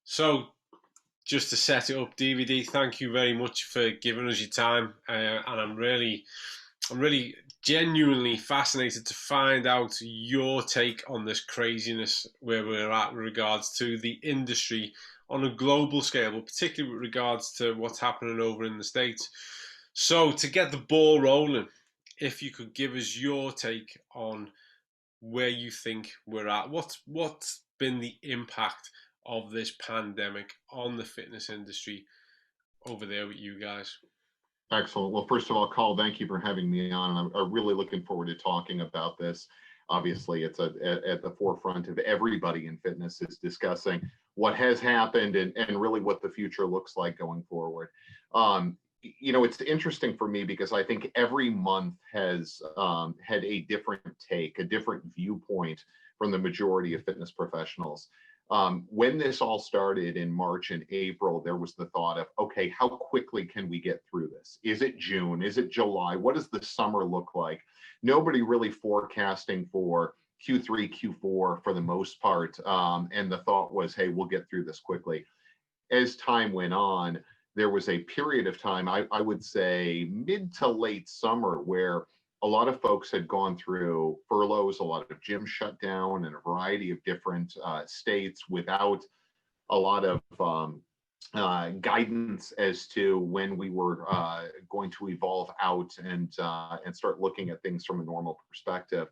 So, just to set it up, DVD, thank you very much for giving us your time, and I'm really genuinely fascinated to find out your take on this craziness where we're at with regards to the industry on a global scale, but particularly with regards to what's happening over in the States. So, to get the ball rolling, if you could give us your take on where you think we're at. What's been the impact of this pandemic on the fitness industry over there with you guys? Excellent. Well, first of all, Col, thank you for having me on. I'm really looking forward to talking about this. Obviously, it's at the forefront of everybody in fitness is discussing what has happened and really what the future looks like going forward. It's interesting for me because I think every month has had a different take, a different viewpoint from the majority of fitness professionals. When this all started in March and April, there was the thought of, okay, how quickly can we get through this? Is it June? Is it July? What does the summer look like? Nobody really forecasting for Q3, Q4 for the most part. And the thought was, hey, we'll get through this quickly. As time went on, there was a period of time, I would say mid to late summer, where a lot of folks had gone through furloughs, a lot of gyms shut down in a variety of different states without a lot of guidance as to when we were going to evolve out and start looking at things from a normal perspective,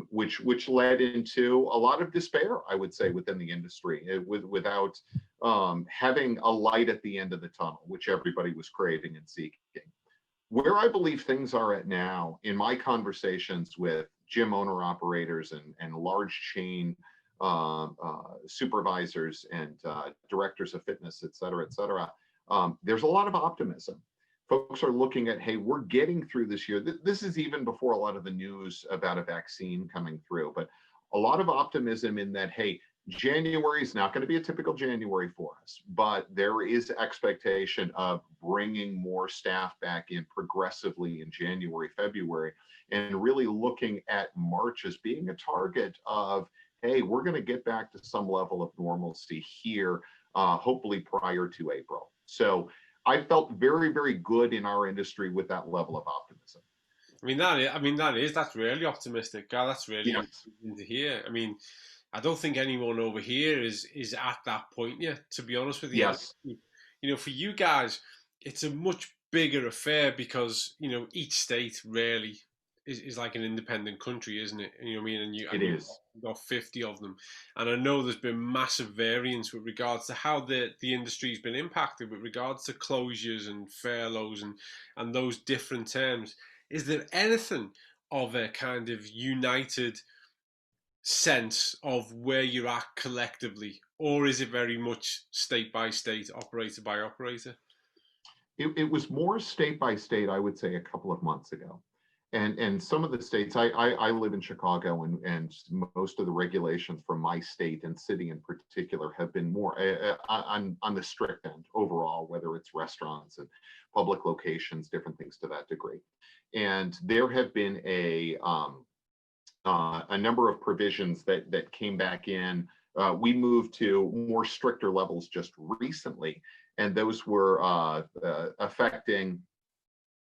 which led into a lot of despair, I would say, within the industry, without having a light at the end of the tunnel, which everybody was craving and seeking. Where I believe things are at now, in my conversations with gym owner operators and large chain supervisors and directors of fitness, et cetera, there's a lot of optimism. Folks are looking at, hey, we're getting through this year. This is even before a lot of the news about a vaccine coming through, but a lot of optimism in that, hey, January is not going to be a typical January for us, but there is expectation of bringing more staff back in progressively in January, February, and really looking at March as being a target of, hey, we're going to get back to some level of normalcy here, hopefully prior to April. So I felt very, very good in our industry with that level of optimism. That's really optimistic. God, that's really Yes. encouraging to hear. I mean, I don't think anyone over here is at that point yet, to be honest with you. Yes. For you guys, it's a much bigger affair because, each state really is like an independent country, isn't it? You know what I mean? It is. You've got 50 of them. And I know there's been massive variance with regards to how the industry's been impacted with regards to closures and furloughs and those different terms. Is there anything of a kind of united sense of where you're at collectively, or is it very much state by state, operator by operator? It was more state by state, I would say, a couple of months ago. And some of the states, I live in Chicago, and most of the regulations from my state and city in particular have been more on the strict end overall, whether it's restaurants and public locations, different things to that degree. And there have been a number of provisions that came back in. We moved to more stricter levels just recently, and those were affecting,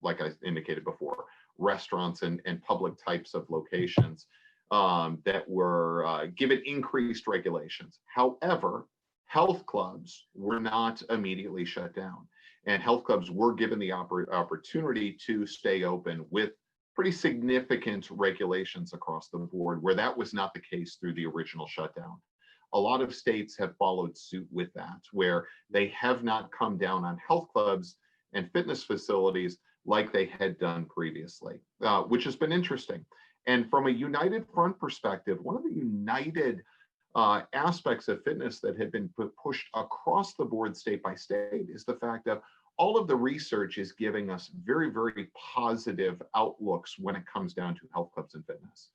like I indicated before, restaurants and public types of locations that were given increased regulations. However, health clubs were not immediately shut down, and health clubs were given the opportunity to stay open with pretty significant regulations across the board, where that was not the case through the original shutdown. A lot of states have followed suit with that, where they have not come down on health clubs and fitness facilities like they had done previously, which has been interesting. And from a united front perspective, one of the united aspects of fitness that had been pushed across the board state by state is the fact that all of the research is giving us very, very positive outlooks when it comes down to health clubs and fitness.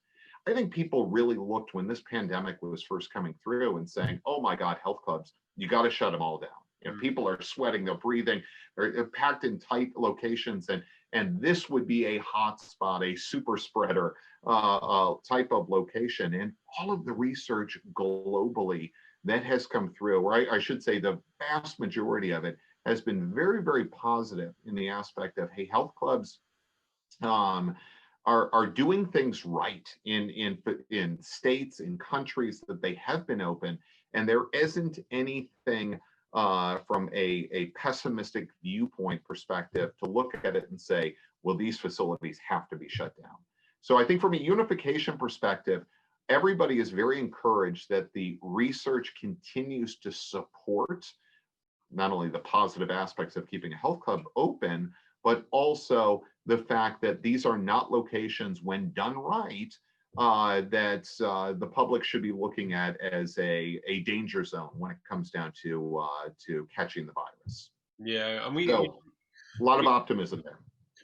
I think people really looked when this pandemic was first coming through and saying, oh my God, health clubs, you got to shut them all down. If people are sweating, they're breathing, they're packed in tight locations, and this would be a hot spot, a super spreader type of location. And all of the research globally that has come through, or I should say the vast majority of it has been very, very positive in the aspect of, hey, health clubs um, are doing things right in states, in countries that they have been open, and there isn't anything from a pessimistic viewpoint perspective to look at it and say, well, these facilities have to be shut down. So I think from a unification perspective, everybody is very encouraged that the research continues to support not only the positive aspects of keeping a health club open, but also the fact that these are not locations, when done right, that the public should be looking at as a danger zone when it comes down to catching the virus. Yeah, and So a lot of optimism there.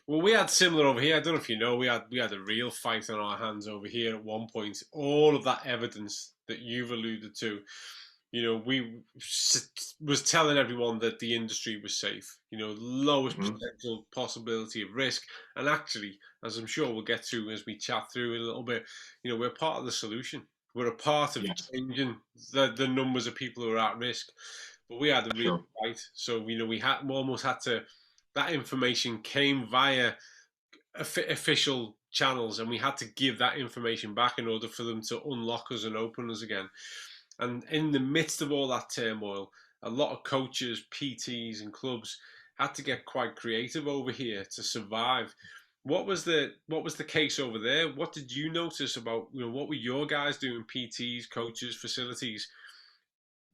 well, we had similar over here. I don't know if you know, we had a real fight on our hands over here at one point. All of that evidence that you've alluded to, we was telling everyone that the industry was safe. Lowest Mhm. potential possibility of risk, and actually, as I'm sure we'll get to as we chat through in a little bit, we're part of the solution. We're a part of Yes, changing the numbers of people who are at risk. But we had a real sure. fight, so we almost had to. That information came via official channels, and we had to give that information back in order for them to unlock us and open us again. And in the midst of all that turmoil, a lot of coaches, PTs, and clubs had to get quite creative over here to survive. What was the case over there? What did you notice about, what were your guys doing, PTs, coaches, facilities?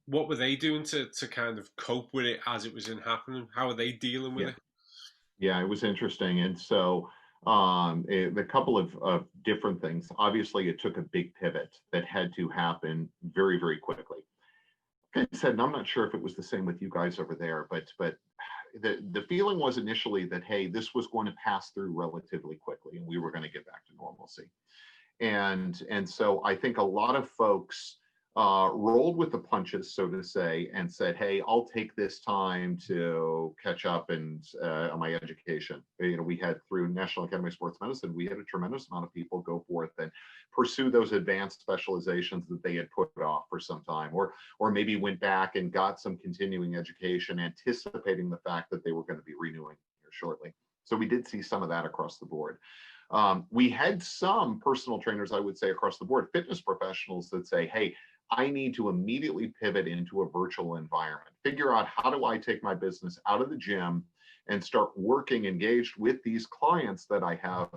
What were they doing to kind of cope with it as it was in happening? How are they dealing with Yeah. it? Yeah, it was interesting. And so a couple of different things. Obviously, it took a big pivot that had to happen very, very quickly. Like I said, and I'm not sure if it was the same with you guys over there, but the feeling was initially that, hey, this was going to pass through relatively quickly and we were going to get back to normalcy. And so I think a lot of folks rolled with the punches, so to say, and said, "Hey, I'll take this time to catch up and on my education." We had through National Academy of Sports Medicine, we had a tremendous amount of people go forth and pursue those advanced specializations that they had put off for some time, or maybe went back and got some continuing education, anticipating the fact that they were going to be renewing here shortly. So we did see some of that across the board. We had some personal trainers, I would say, across the board, fitness professionals that say, hey, I need to immediately pivot into a virtual environment, figure out how do I take my business out of the gym and start working engaged with these clients that I have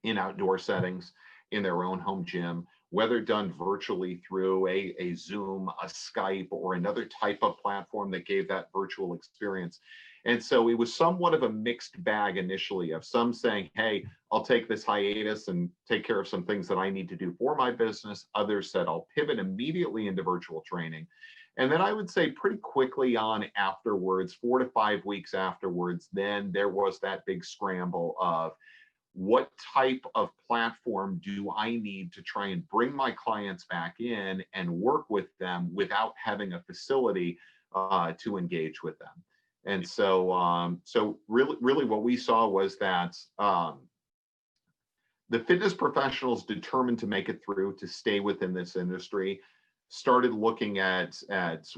in outdoor settings, in their own home gym, whether done virtually through a Zoom, a Skype, or another type of platform that gave that virtual experience. And so it was somewhat of a mixed bag initially of some saying, hey, I'll take this hiatus and take care of some things that I need to do for my business. Others said, I'll pivot immediately into virtual training. And then I would say pretty quickly on afterwards, 4 to 5 weeks afterwards, then there was that big scramble of, what type of platform do I need to try and bring my clients back in and work with them without having a facility to engage with them? And so really what we saw was that the fitness professionals determined to make it through, to stay within this industry, started looking at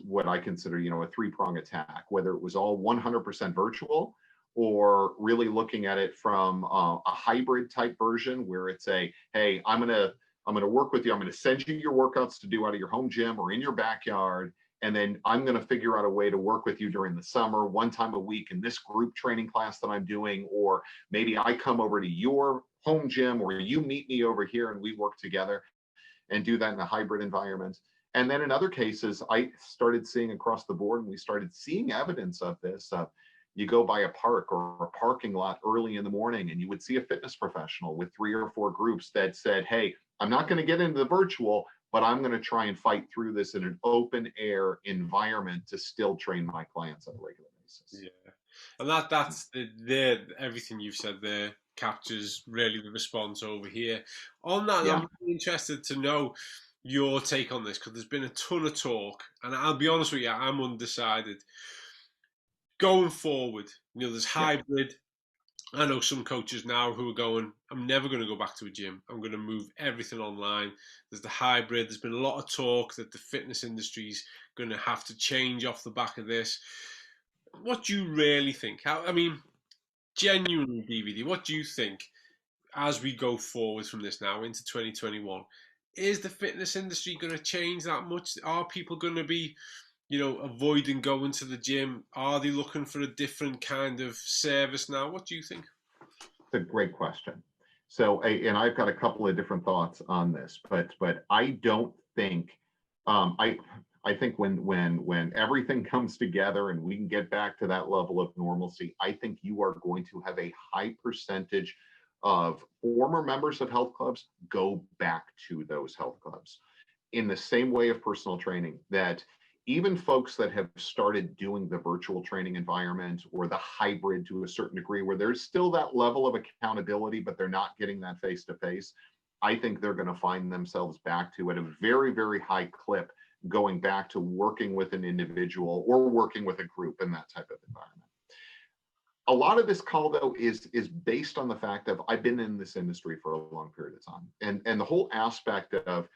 what I consider, a three-prong attack, whether it was all 100% virtual, or really looking at it from a hybrid type version where it's hey, I'm gonna work with you. I'm gonna send you your workouts to do out of your home gym or in your backyard, and then I'm gonna figure out a way to work with you during the summer, one time a week in this group training class that I'm doing, or maybe I come over to your home gym or you meet me over here and we work together, and do that in a hybrid environment. And then in other cases, I started seeing across the board, and we started seeing evidence of this. You go by a park or a parking lot early in the morning, and you would see a fitness professional with 3 or 4 groups that said, hey, I'm not going to get into the virtual, but I'm going to try and fight through this in an open air environment to still train my clients on a regular basis. Yeah, and that's the everything you've said there captures really the response over here. On that, Yeah. I'm really interested to know your take on this because there's been a ton of talk, and I'll be honest with you, I'm undecided. Going forward, there's Yeah. hybrid, I know some coaches now who are going, I'm never going to go back to a gym. I'm going to move everything online. There's the hybrid. There's been a lot of talk that the fitness industry's going to have to change off the back of this. What do you really think? I mean, genuinely, DVD, what do you think as we go forward from this now into 2021? Is the fitness industry going to change that much? Are people going to be, avoiding going to the gym? Are they looking for a different kind of service now? What do you think? It's a great question. So, and I've got a couple of different thoughts on this, but I don't think I think when everything comes together and we can get back to that level of normalcy, I think you are going to have a high percentage of former members of health clubs go back to those health clubs in the same way of personal training, that even folks that have started doing the virtual training environment or the hybrid to a certain degree, where there's still that level of accountability, but they're not getting that face to face, I think they're going to find themselves back to at a very, very high clip, going back to working with an individual or working with a group in that type of environment. A lot of this call, though, is based on the fact that I've been in this industry for a long period of time, and the whole aspect of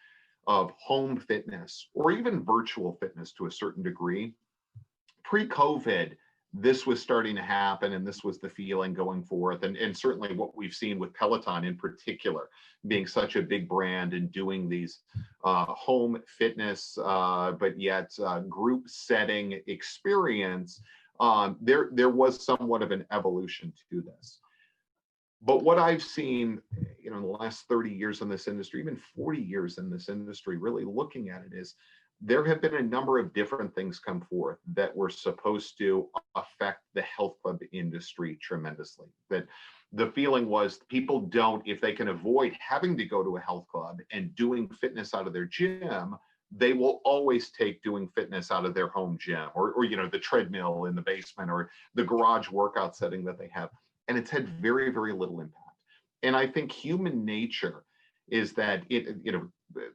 home fitness or even virtual fitness to a certain degree. Pre-COVID, this was starting to happen, and this was the feeling going forth. And certainly what we've seen with Peloton in particular, being such a big brand and doing these home fitness, but yet group setting experience, there was somewhat of an evolution to this. But what I've seen, in the last 30 years in this industry, even 40 years in this industry, really looking at it, is there have been a number of different things come forth that were supposed to affect the health club industry tremendously. That the feeling was people don't, if they can avoid having to go to a health club and doing fitness out of their gym, they will always take doing fitness out of their home gym or the treadmill in the basement or the garage workout setting that they have. And it's had very, very little impact. And I think human nature is that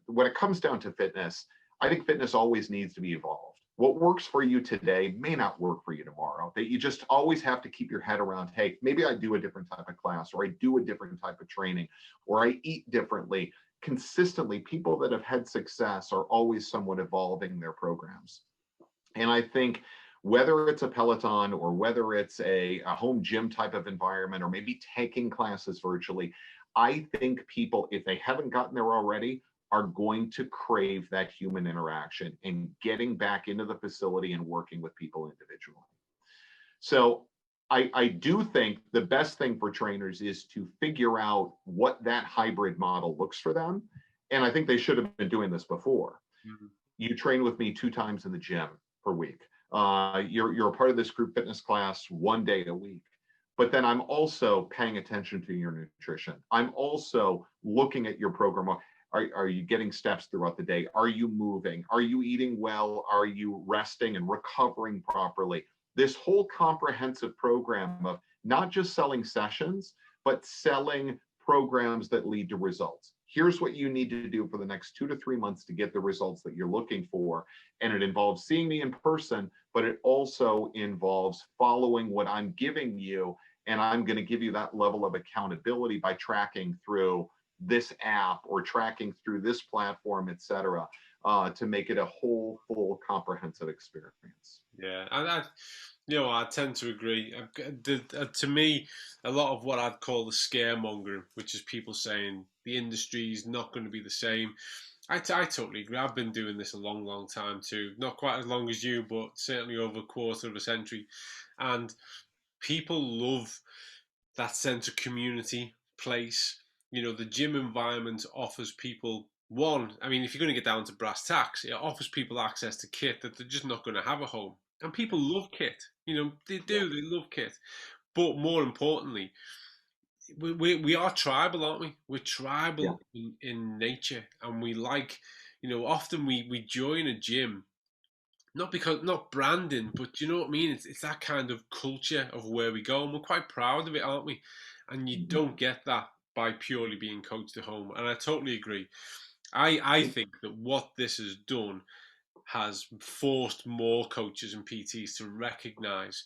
when it comes down to fitness, I think fitness always needs to be evolved. What works for you today may not work for you tomorrow. That you just always have to keep your head around, hey, maybe I do a different type of class, or I do a different type of training, or I eat differently. Consistently, people that have had success are always somewhat evolving their programs. And I think whether it's a Peloton or whether it's a home gym type of environment, or maybe taking classes virtually, I think people, if they haven't gotten there already, are going to crave that human interaction and getting back into the facility and working with people individually. So I do think the best thing for trainers is to figure out what that hybrid model looks for them. And I think they should have been doing this before. Mm-hmm. You train with me 2 times in the gym per week. You're a part of this group fitness class 1 day a week. But then I'm also paying attention to your nutrition. I'm also looking at your program. Are you getting steps throughout the day? Are you moving? Are you eating well? Are you resting and recovering properly? This whole comprehensive program of not just selling sessions, but selling programs that lead to results. Here's what you need to do for the next 2 to 3 months to get the results that you're looking for. And it involves seeing me in person, but it also involves following what I'm giving you. And I'm going to give you that level of accountability by tracking through this app or tracking through this platform, et cetera, to make it a whole, full, comprehensive experience. Yeah, and I tend to agree. To me, a lot of what I'd call the scaremongering, which is people saying the industry is not going to be the same. I totally agree. I've been doing this a long, long time too. Not quite as long as you, but certainly over a quarter of a century. And people love that sense of community, place. The gym environment offers people one. I mean, if you're going to get down to brass tacks, it offers people access to kit that they're just not going to have at home. And people love kit. They do. They love kit. But more importantly, we are tribal, aren't we? We're tribal in nature, and we like, often we join a gym not branding, but you know what I mean. It's that kind of culture of where we go, and we're quite proud of it, aren't we? And you don't get that by purely being coached at home. And I totally agree. I think that what this has done has forced more coaches and PTs to recognise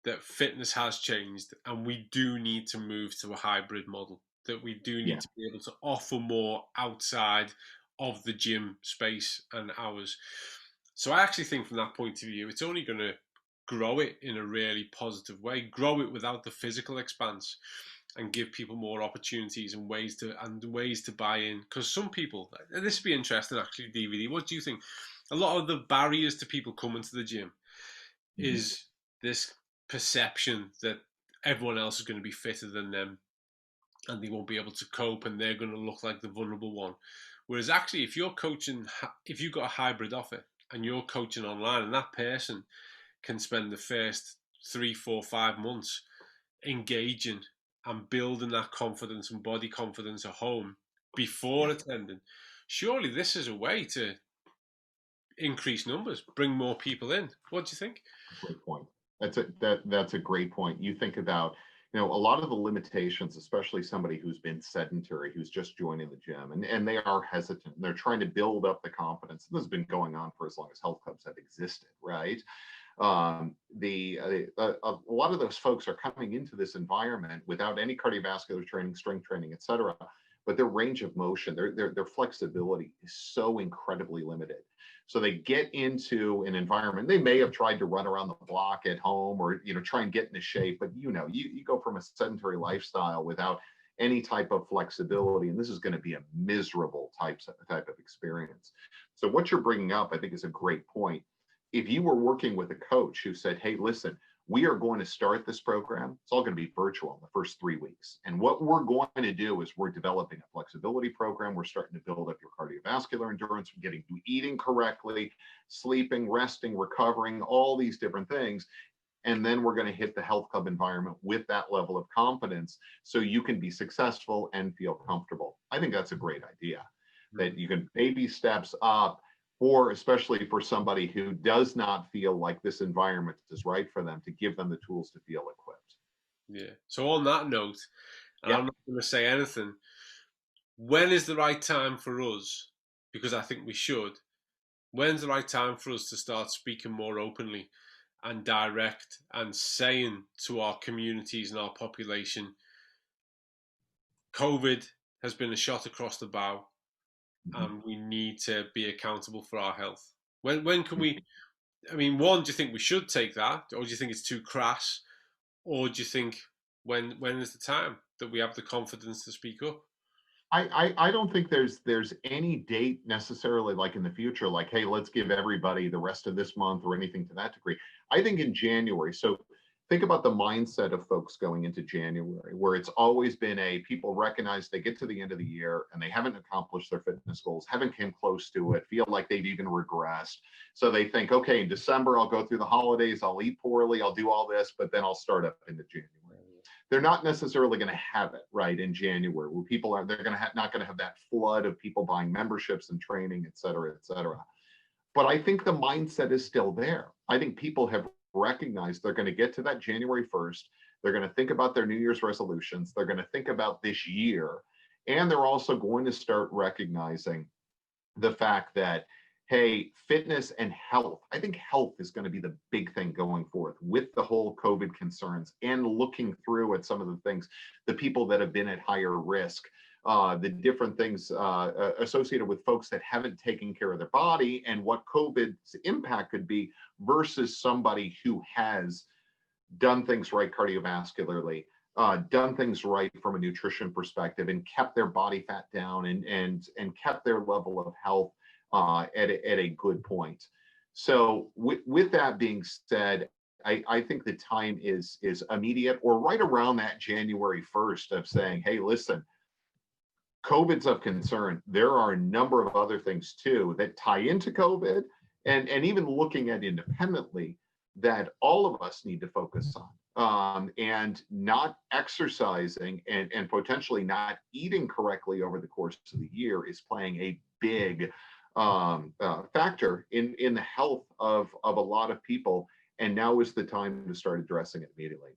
that fitness has changed and we do need to move to a hybrid model, that we do need Yeah. to be able to offer more outside of the gym space and hours. So I actually think from that point of view, it's only going to grow it in a really positive way, grow it without the physical expanse, and give people more opportunities and ways to buy in. Because some people, and this would be interesting actually, DVD. What do you think? A lot of the barriers to people coming to the gym Mhm. is this perception that everyone else is going to be fitter than them and they won't be able to cope and they're going to look like the vulnerable one. Whereas actually, if you're coaching, if you've got a hybrid offer and you're coaching online and that person can spend the first 3, 4, 5 months engaging and building that confidence and body confidence at home before Yeah. attending, surely this is a way to increase numbers, bring more people in. What do you think? Great point. That's a great point. You think about, a lot of the limitations, especially somebody who's been sedentary, who's just joining the gym, and they are hesitant. They're trying to build up the confidence. This has been going on for as long as health clubs have existed, right? A lot of those folks are coming into this environment without any cardiovascular training, strength training, et cetera, but their range of motion, their flexibility is so incredibly limited. So they get into an environment. They may have tried to run around the block at home or try and get into shape, but you go from a sedentary lifestyle without any type of flexibility, and this is going to be a miserable type of experience. So what you're bringing up, I think, is a great point. If you were working with a coach who said, hey, listen, we are going to start this program, it's all going to be virtual in the first 3 weeks. And what we're going to do is we're developing a flexibility program. We're starting to build up your cardiovascular endurance, we're getting you eating correctly, sleeping, resting, recovering, all these different things. And then we're going to hit the health club environment with that level of confidence so you can be successful and feel comfortable. I think that's a great idea, that you can baby steps up, or especially for somebody who does not feel like this environment is right for them, to give them the tools to feel equipped. Yeah. So on that note, and Yeah. I'm not going to say anything, when is the right time for us? Because I think we should. When's the right time for us to start speaking more openly and direct and saying to our communities and our population, COVID has been a shot across the bow Mhm. and we need to be accountable for our health? When can we, I mean, one, do you think we should take that, or do you think it's too crass? Or do you think when is the time that we have the confidence to speak up? I don't think there's any date necessarily, like in the future, like, hey, let's give everybody the rest of this month or anything to that degree. I think in January. So think about the mindset of folks going into January, where it's always been people recognize they get to the end of the year and they haven't accomplished their fitness goals, haven't came close to it, feel like they've even regressed. So they think, okay, in December, I'll go through the holidays, I'll eat poorly, I'll do all this, but then I'll start up into January. They're not necessarily going to have it right in January, where people are, they're going to not going to have that flood of people buying memberships and training, et cetera, et cetera. But I think the mindset is still there. I think people have recognized they're going to get to that January 1st. They're going to think about their New Year's resolutions. They're going to think about this year. And they're also going to start recognizing the fact that, hey, fitness and health, I think health is going to be the big thing going forth with the whole COVID concerns, and looking through at some of the things, the people that have been at higher risk, the different things associated with folks that haven't taken care of their body, and what COVID's impact could be versus somebody who has done things right cardiovascularly, done things right from a nutrition perspective, and kept their body fat down, and kept their level of health at a good point. So with that being said, I think the time is immediate, or right around that January 1st, of saying, hey, listen, COVID's of concern. There are a number of other things too that tie into COVID, and even looking at independently, that all of us need to focus on. And not exercising and potentially not eating correctly over the course of the year is playing a big factor in the health of a lot of people. And now is the time to start addressing it immediately.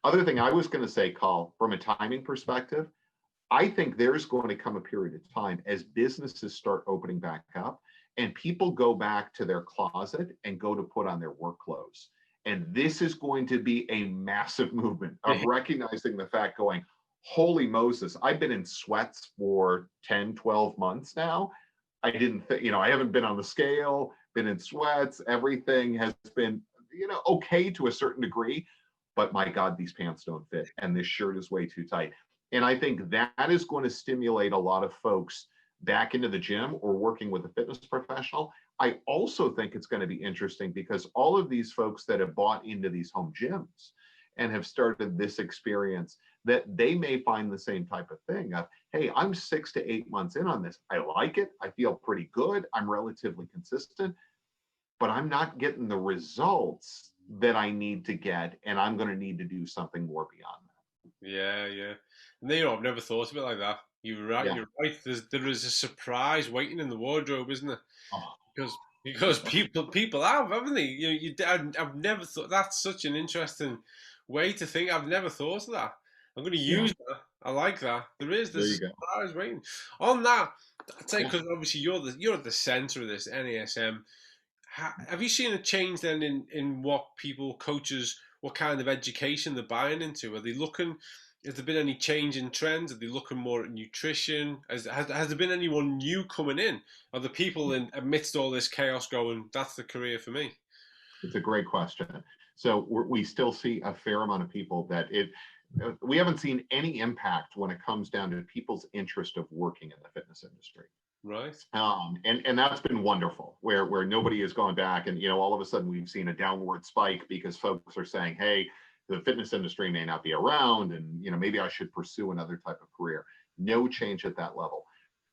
Other thing I was going to say, Col, from a timing perspective, I think there's going to come a period of time as businesses start opening back up and people go back to their closet and go to put on their work clothes. And this is going to be a massive movement of recognizing the fact going, holy Moses, I've been in sweats for 10, 12 months now. I didn't think, I haven't been on the scale, been in sweats. Everything has been, okay to a certain degree. But my God, these pants don't fit. And this shirt is way too tight. And I think that is going to stimulate a lot of folks back into the gym or working with a fitness professional. I also think it's going to be interesting because all of these folks that have bought into these home gyms and have started this experience, that they may find the same type of thing of, hey, I'm 6 to 8 months in on this. I like it. I feel pretty good. I'm relatively consistent, but I'm not getting the results that I need to get. And I'm going to need to do something more beyond that. Yeah, yeah. And I've never thought of it like that. You're right. Yeah. You're right. There is a surprise waiting in the wardrobe, isn't there? Oh. Because people have, haven't they? I've never thought that's such an interesting way to think. I've never thought of that. I'm going to use that. I like that. There's a surprise waiting on that. I'd say because obviously you're at the center of this NASM. Have you seen a change then in what coaches, what kind of education they're buying into? Are they looking? Has there been any change in trends? Are they looking more at nutrition? Has there been anyone new coming in? Are the people amidst all this chaos going, that's the career for me? It's a great question. So we still see a fair amount of people that we haven't seen any impact when it comes down to people's interest of working in the fitness industry. Right. And that's been wonderful, where nobody has gone back and, all of a sudden we've seen a downward spike because folks are saying, hey, the fitness industry may not be around and, maybe I should pursue another type of career. No change at that level.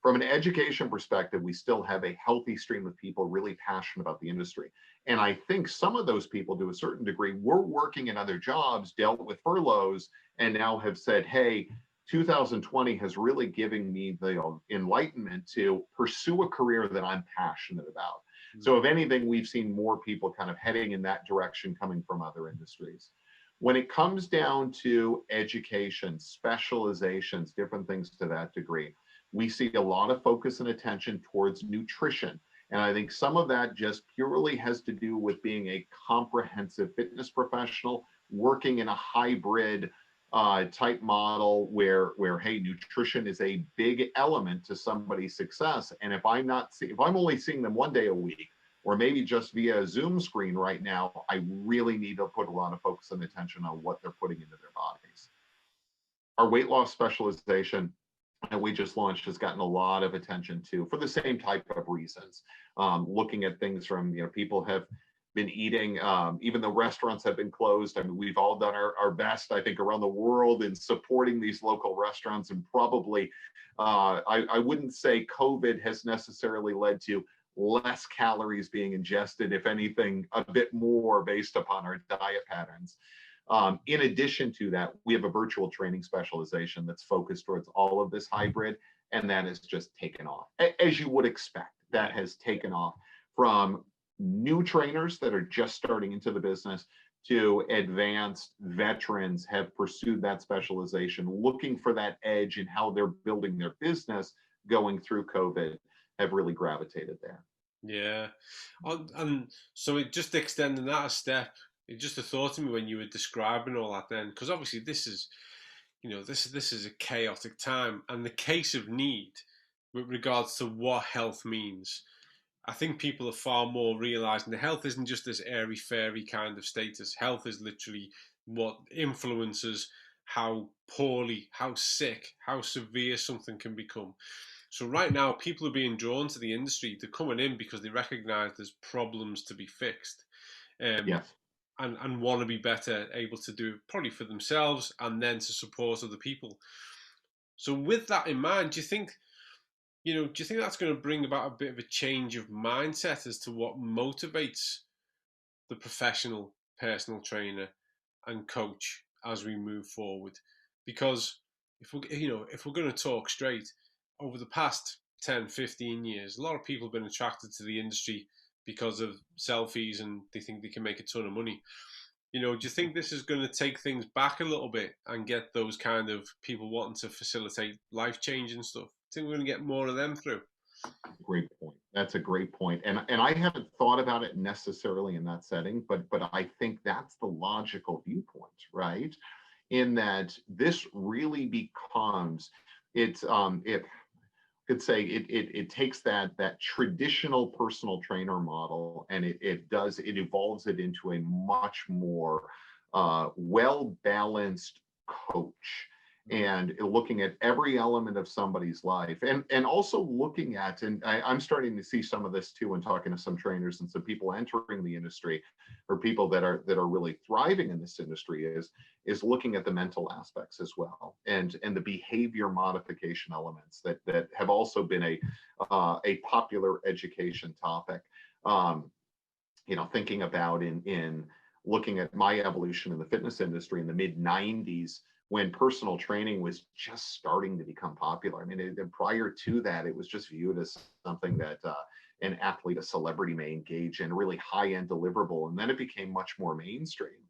From an education perspective, we still have a healthy stream of people really passionate about the industry. And I think some of those people, to a certain degree, were working in other jobs, dealt with furloughs, and now have said, hey, 2020 has really given me the enlightenment to pursue a career that I'm passionate about. Mm-hmm. So if anything, we've seen more people kind of heading in that direction coming from other industries. When it comes down to education, specializations, different things to that degree, we see a lot of focus and attention towards nutrition. And I think some of that just purely has to do with being a comprehensive fitness professional, working in a hybrid type model where hey, nutrition is a big element to somebody's success. And if I'm only seeing them one day a week, or maybe just via a Zoom screen right now, I really need to put a lot of focus and attention on what they're putting into their bodies. Our weight loss specialization that we just launched has gotten a lot of attention too, for the same type of reasons. Looking at things from, people have been eating, even though restaurants have been closed. I mean, we've all done our best, I think, around the world in supporting these local restaurants. And probably, I wouldn't say COVID has necessarily led to less calories being ingested, if anything, a bit more based upon our diet patterns. In addition to that, we have a virtual training specialization that's focused towards all of this hybrid, and that has just taken off. As you would expect, that has taken off from new trainers that are just starting into the business to advanced veterans have pursued that specialization, looking for that edge in how they're building their business going through COVID, have really gravitated there. Yeah. And so it just extending that a step, it just a thought to me when you were describing all that then, because obviously this is, this is a chaotic time, and the case of need with regards to what health means. I think people are far more realizing that health isn't just this airy-fairy kind of status. Health is literally what influences how poorly, how sick, how severe something can become. So right now, people are being drawn to the industry. They're coming in because they recognize there's problems to be fixed. Yes. And want to be better able to do it probably for themselves and then to support other people. So with that in mind, do you think that's going to bring about a bit of a change of mindset as to what motivates the professional personal trainer and coach as we move forward? Because if we're going to talk straight, over the past 10, 15 years, a lot of people have been attracted to the industry because of selfies and they think they can make a ton of money. Do you think this is going to take things back a little bit and get those kind of people wanting to facilitate life change and stuff? I think we're going to get more of them through. Great point. That's a great point. And I haven't thought about it necessarily in that setting, but I think that's the logical viewpoint, right? In that this really becomes, it could say it takes that traditional personal trainer model, and it evolves it into a much more well balanced coach, and looking at every element of somebody's life, and also looking at, and I'm starting to see some of this too when talking to some trainers and some people entering the industry, or people that are really thriving in this industry, is looking at the mental aspects as well, and the behavior modification elements that have also been a popular education topic. Thinking about in looking at my evolution in the fitness industry in the mid 90s, when personal training was just starting to become popular. I mean, prior to that, it was just viewed as something that an athlete, a celebrity may engage in, really high-end deliverable, and then it became much more mainstream.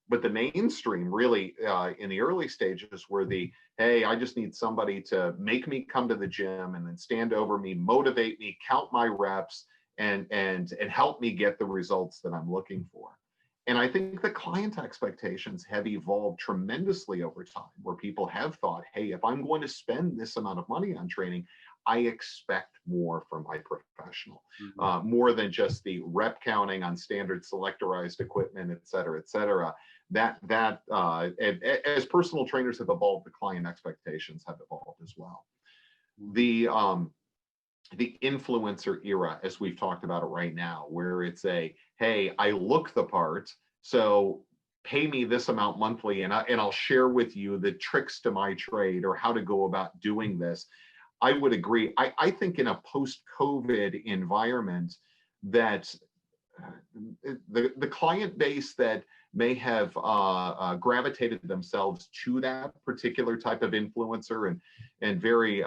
But the mainstream really in the early stages were hey, I just need somebody to make me come to the gym and then stand over me, motivate me, count my reps, and help me get the results that I'm looking for. And I think the client expectations have evolved tremendously over time, where people have thought, hey, if I'm going to spend this amount of money on training, I expect more from my professional, more than just the rep counting on standard selectorized equipment, et cetera, et cetera. As personal trainers have evolved, the client expectations have evolved as well. The influencer era, as we've talked about it right now, where it's hey, I look the part, so pay me this amount monthly, and I'll share with you the tricks to my trade or how to go about doing this. I would agree. I think in a post-COVID environment, that the client base that may have gravitated themselves to that particular type of influencer and very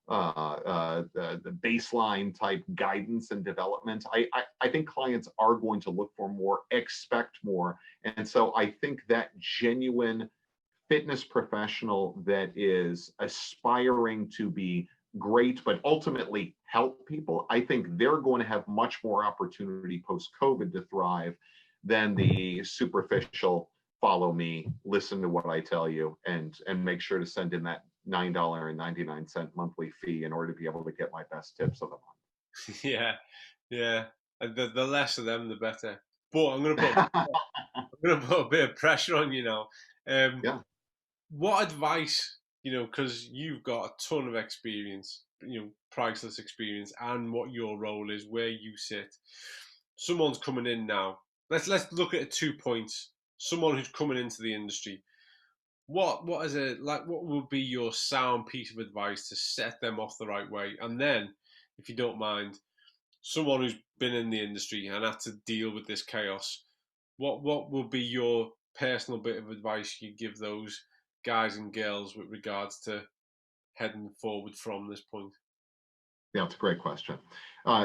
the baseline type guidance and development, I think clients are going to look for more, expect more. And so I think that genuine fitness professional that is aspiring to be great, but ultimately help people, I think they're going to have much more opportunity post-COVID to thrive than the superficial follow me, listen to what I tell you, and make sure to send in that $9.99 monthly fee in order to be able to get my best tips of the month. Yeah. The less of them, the better. But I'm gonna put a bit of pressure on you now. Yeah. What advice, because you've got a ton of experience, priceless experience, and what your role is, where you sit. Someone's coming in now. Let's look at 2 points. Someone who's coming into the industry. What would be your sound piece of advice to set them off the right way? And then, if you don't mind, someone who's been in the industry and had to deal with this chaos, what will be your personal bit of advice you give those guys and girls with regards to heading forward from this point? Yeah, it's a great question.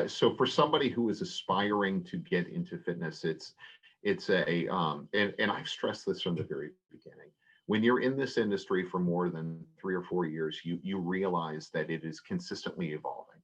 So for somebody who is aspiring to get into fitness, it's and I've stressed this from the very beginning. When you're in this industry for more than 3 or 4 years, you realize that it is consistently evolving,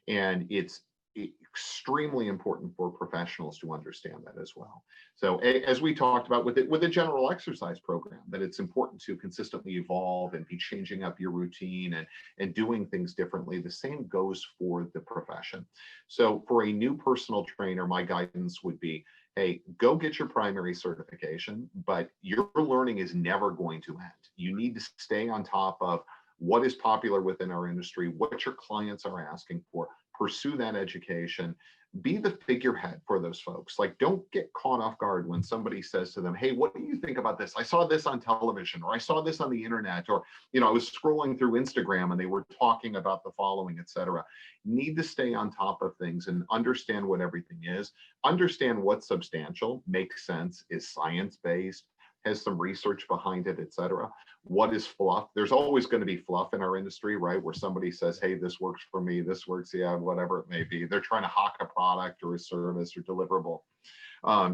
and it's extremely important for professionals to understand that as well. So as we talked about with a general exercise program, that it's important to consistently evolve and be changing up your routine and doing things differently. The same goes for the profession. So for a new personal trainer, my guidance would be, hey, go get your primary certification, but your learning is never going to end. You need to stay on top of what is popular within our industry, what your clients are asking for, pursue that education, be the figurehead for those folks. Like, don't get caught off guard when somebody says to them, hey, what do you think about this? I saw this on television, or I saw this on the internet, or, I was scrolling through Instagram and they were talking about the following, etc. Need to stay on top of things and understand what everything is, understand what's substantial, makes sense, is science-based, has some research behind it, etc. What is fluff? There's always going to be fluff in our industry, right? Where somebody says, hey, this works for me, this works, yeah, whatever it may be. They're trying to hawk a product or a service or deliverable.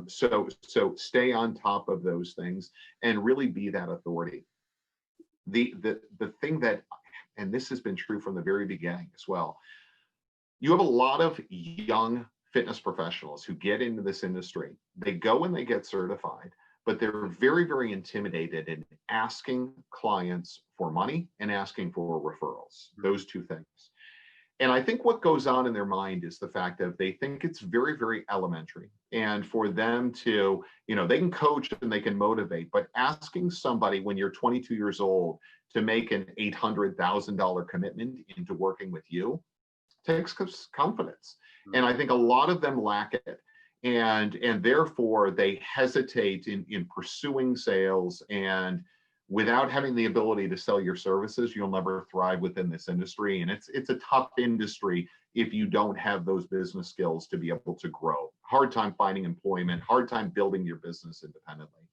So stay on top of those things and really be that authority. The thing that, and this has been true from the very beginning as well, You have a lot of young fitness professionals who get into this industry. They go and they get certified, but they're very, very intimidated in asking clients for money and asking for referrals, those two things. And I think what goes on in their mind is the fact that they think it's very, very elementary. And for them to, they can coach and they can motivate, but asking somebody when you're 22 years old to make an $800,000 commitment into working with you takes confidence. And I think a lot of them lack it. And therefore they hesitate in pursuing sales, and without having the ability to sell your services, you'll never thrive within this industry. And it's a tough industry if you don't have those business skills to be able to grow. Hard time finding employment, hard time building your business independently.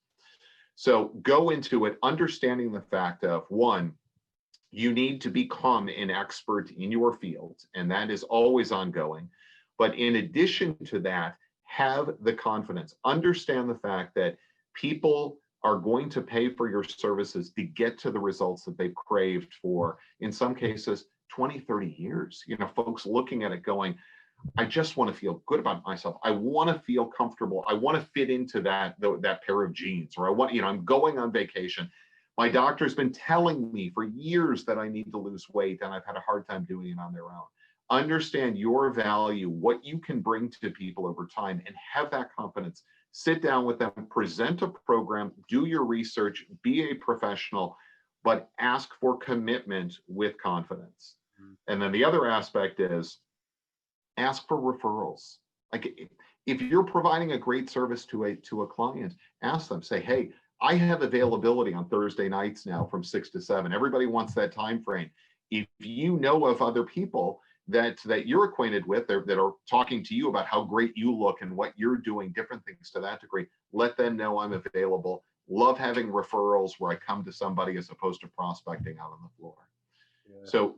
So go into it understanding the fact of, one, you need to become an expert in your field, and that is always ongoing. But in addition to that, have the confidence. Understand the fact that people are going to pay for your services to get to the results that they've craved for, in some cases, 20, 30 years. Folks looking at it going, I just want to feel good about myself. I want to feel comfortable. I want to fit into that pair of jeans, or I'm going on vacation. My doctor's been telling me for years that I need to lose weight, and I've had a hard time doing it on their own. Understand your value, what you can bring to people over time, and have that confidence. Sit down with them, present a program, do your research, be a professional, but ask for commitment with confidence. And then the other aspect is ask for referrals. Like, if you're providing a great service to a client, ask them, say, hey, I have availability on Thursday nights now from 6 to 7. Everybody wants that time frame. If you know of other people that you're acquainted with, that are talking to you about how great you look and what you're doing, different things to that degree, let them know I'm available. Love having referrals where I come to somebody as opposed to prospecting out on the floor. Yeah. So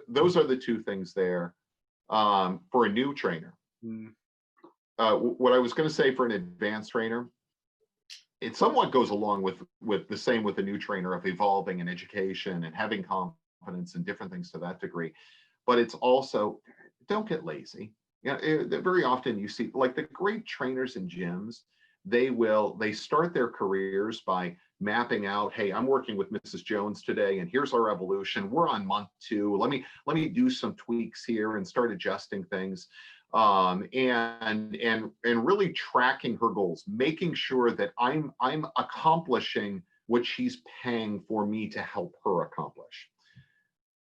those are the two things there for a new trainer. What I was going to say for an advanced trainer, it somewhat goes along with the same with the new trainer of evolving in education and having confidence and different things to that degree. But it's also, don't get lazy. Very often you see, like, the great trainers in gyms, they start their careers by mapping out, hey, I'm working with Mrs. Jones today, and here's our evolution. We're on month 2. Let me do some tweaks here and start adjusting things. And really tracking her goals, making sure that I'm accomplishing what she's paying for me to help her accomplish.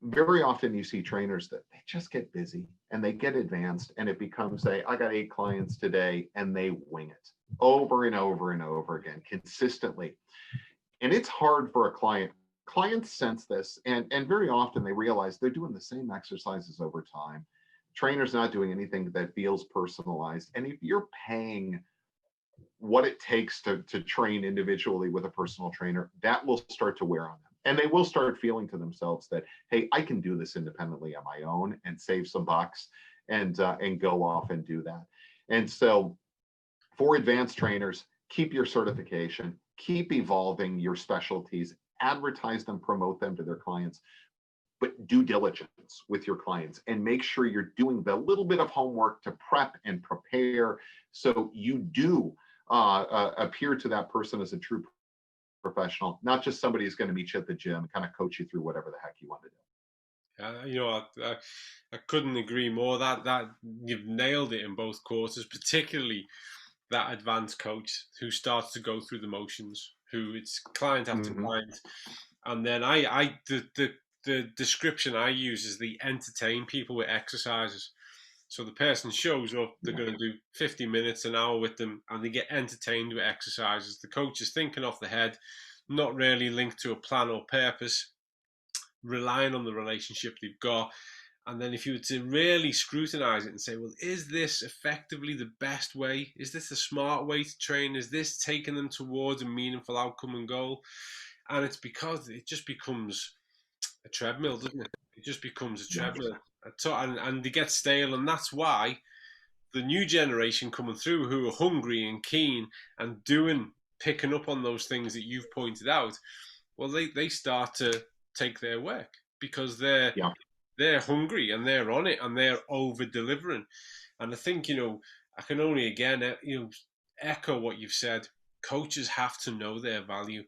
Very often you see trainers that they just get busy and they get advanced, and it becomes I got 8 clients today, and they wing it over and over and over again consistently. And it's hard for a client. Clients sense this, and very often they realize they're doing the same exercises over time. Trainer's not doing anything that feels personalized. And if you're paying what it takes to train individually with a personal trainer, that will start to wear on them. And they will start feeling to themselves that, hey, I can do this independently on my own and save some bucks and go off and do that. And so for advanced trainers, keep your certification, keep evolving your specialties, advertise them, promote them to their clients, but due diligence with your clients, and make sure you're doing the little bit of homework to prep and prepare so you do appear to that person as a true professional, not just somebody who's going to meet you at the gym and kind of coach you through whatever the heck you want to do. I couldn't agree more. That you've nailed it in both quarters, particularly that advanced coach who starts to go through the motions, who it's client after client, and then the description I use is the entertain people with exercises. So the person shows up, they're going to do 50 minutes, an hour with them, and they get entertained with exercises. The coach is thinking off the head, not really linked to a plan or purpose, relying on the relationship they've got. And then if you were to really scrutinize it and say, well, is this effectively the best way? Is this the smart way to train? Is this taking them towards a meaningful outcome and goal? And it's because it just becomes a treadmill, doesn't it? It just becomes a treadmill. And they get stale. And that's why the new generation coming through, who are hungry and keen and picking up on those things that you've pointed out, well, they start to take their work, because they're they're hungry and they're on it and they're over delivering. And I think, I can only again, echo what you've said. Coaches have to know their value.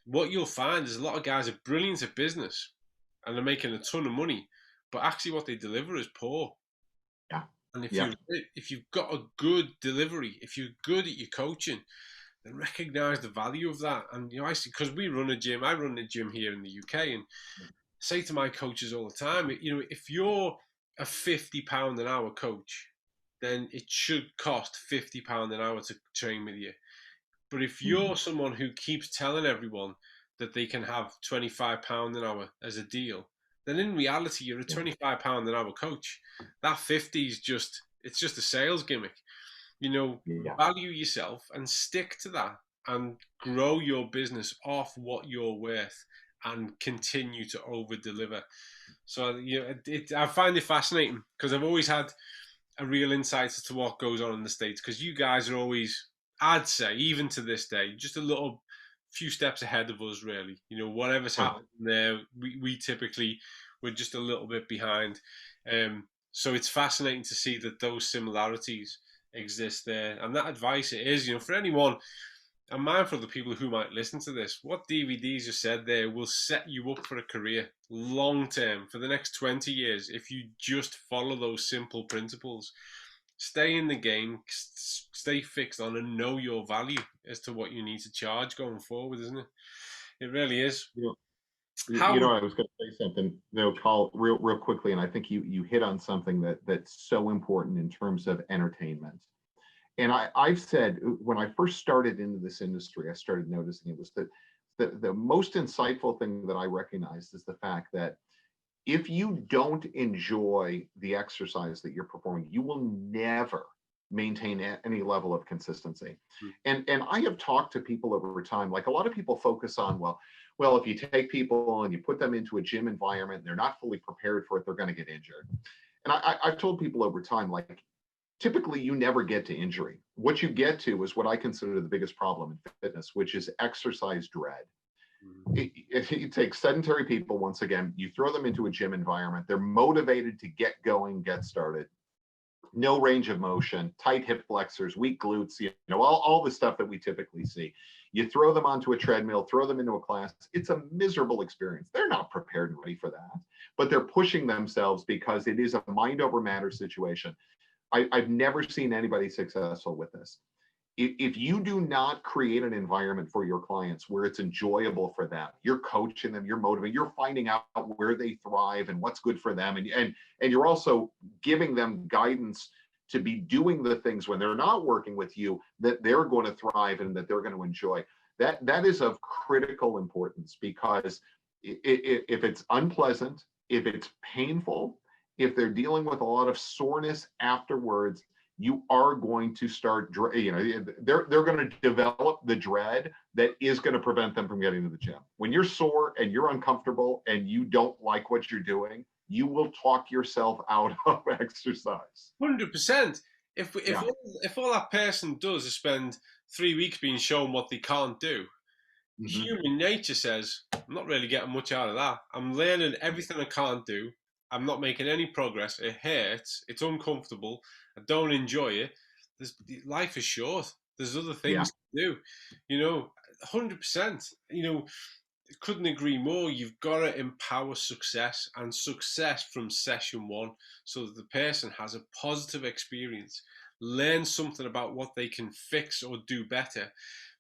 What you'll find is a lot of guys are brilliant at business and they're making a ton of money, but actually what they deliver is poor. Yeah. And Yeah. if you've got a good delivery, if you're good at your coaching, then recognize the value of that. And I see, because we run a gym, I run a gym here in the UK, and say to my coaches all the time, if you're a £50 an hour coach, then it should cost £50 an hour to train with you. But if you're someone who keeps telling everyone that they can have £25 an hour as a deal, then in reality you're a £25 an hour coach. That 50 is it's just a sales gimmick. Yeah. Value yourself and stick to that and grow your business off what you're worth and continue to over deliver. So I find it fascinating because I've always had a real insight as to what goes on in the States, because you guys are always, I'd say, even to this day, just a little few steps ahead of us, really. Whatever's happening there, we typically, we're just a little bit behind. So it's fascinating to see that those similarities exist there. And that advice, it is, for anyone, I'm mindful of the people who might listen to this. What DVDs you said there will set you up for a career long term for the next 20 years if you just follow those simple principles. Stay in the game, stay fixed on, and know your value as to what you need to charge going forward, isn't it? It really is. I was going to say something, Col, real quickly, and I think you hit on something that's so important in terms of entertainment. And I've said when I first started into this industry, I started noticing it was that the most insightful thing that I recognized is the fact that if you don't enjoy the exercise that you're performing, you will never maintain any level of consistency. And I have talked to people over time, like a lot of people focus on, well, if you take people and you put them into a gym environment, and they're not fully prepared for it, they're going to get injured. And I've told people over time, like, typically you never get to injury. What you get to is what I consider the biggest problem in fitness, which is exercise dread. You take sedentary people, once again, you throw them into a gym environment, they're motivated to get going, get started, no range of motion, tight hip flexors, weak glutes, all the stuff that we typically see. You throw them onto a treadmill, throw them into a class, it's a miserable experience. They're not prepared and ready for that, but they're pushing themselves because it is a mind over matter situation. I've never seen anybody successful with this. If you do not create an environment for your clients where it's enjoyable for them, you're coaching them, you're motivating, you're finding out where they thrive and what's good for them. And you're also giving them guidance to be doing the things when they're not working with you that they're going to thrive and that they're going to enjoy. That is of critical importance, because if it's unpleasant, if it's painful, if they're dealing with a lot of soreness afterwards, you are going to start, they're going to develop the dread that is going to prevent them from getting to the gym. When you're sore and you're uncomfortable and you don't like what you're doing, you will talk yourself out of exercise. 100%. If all that person does is spend 3 weeks being shown what they can't do, human nature says, I'm not really getting much out of that. I'm learning everything I can't do. I'm not making any progress. It hurts. It's uncomfortable. I don't enjoy it. Life is short. There's other things to do. 100%. Couldn't agree more. You've got to empower success, and success from session one, so that the person has a positive experience, learn something about what they can fix or do better.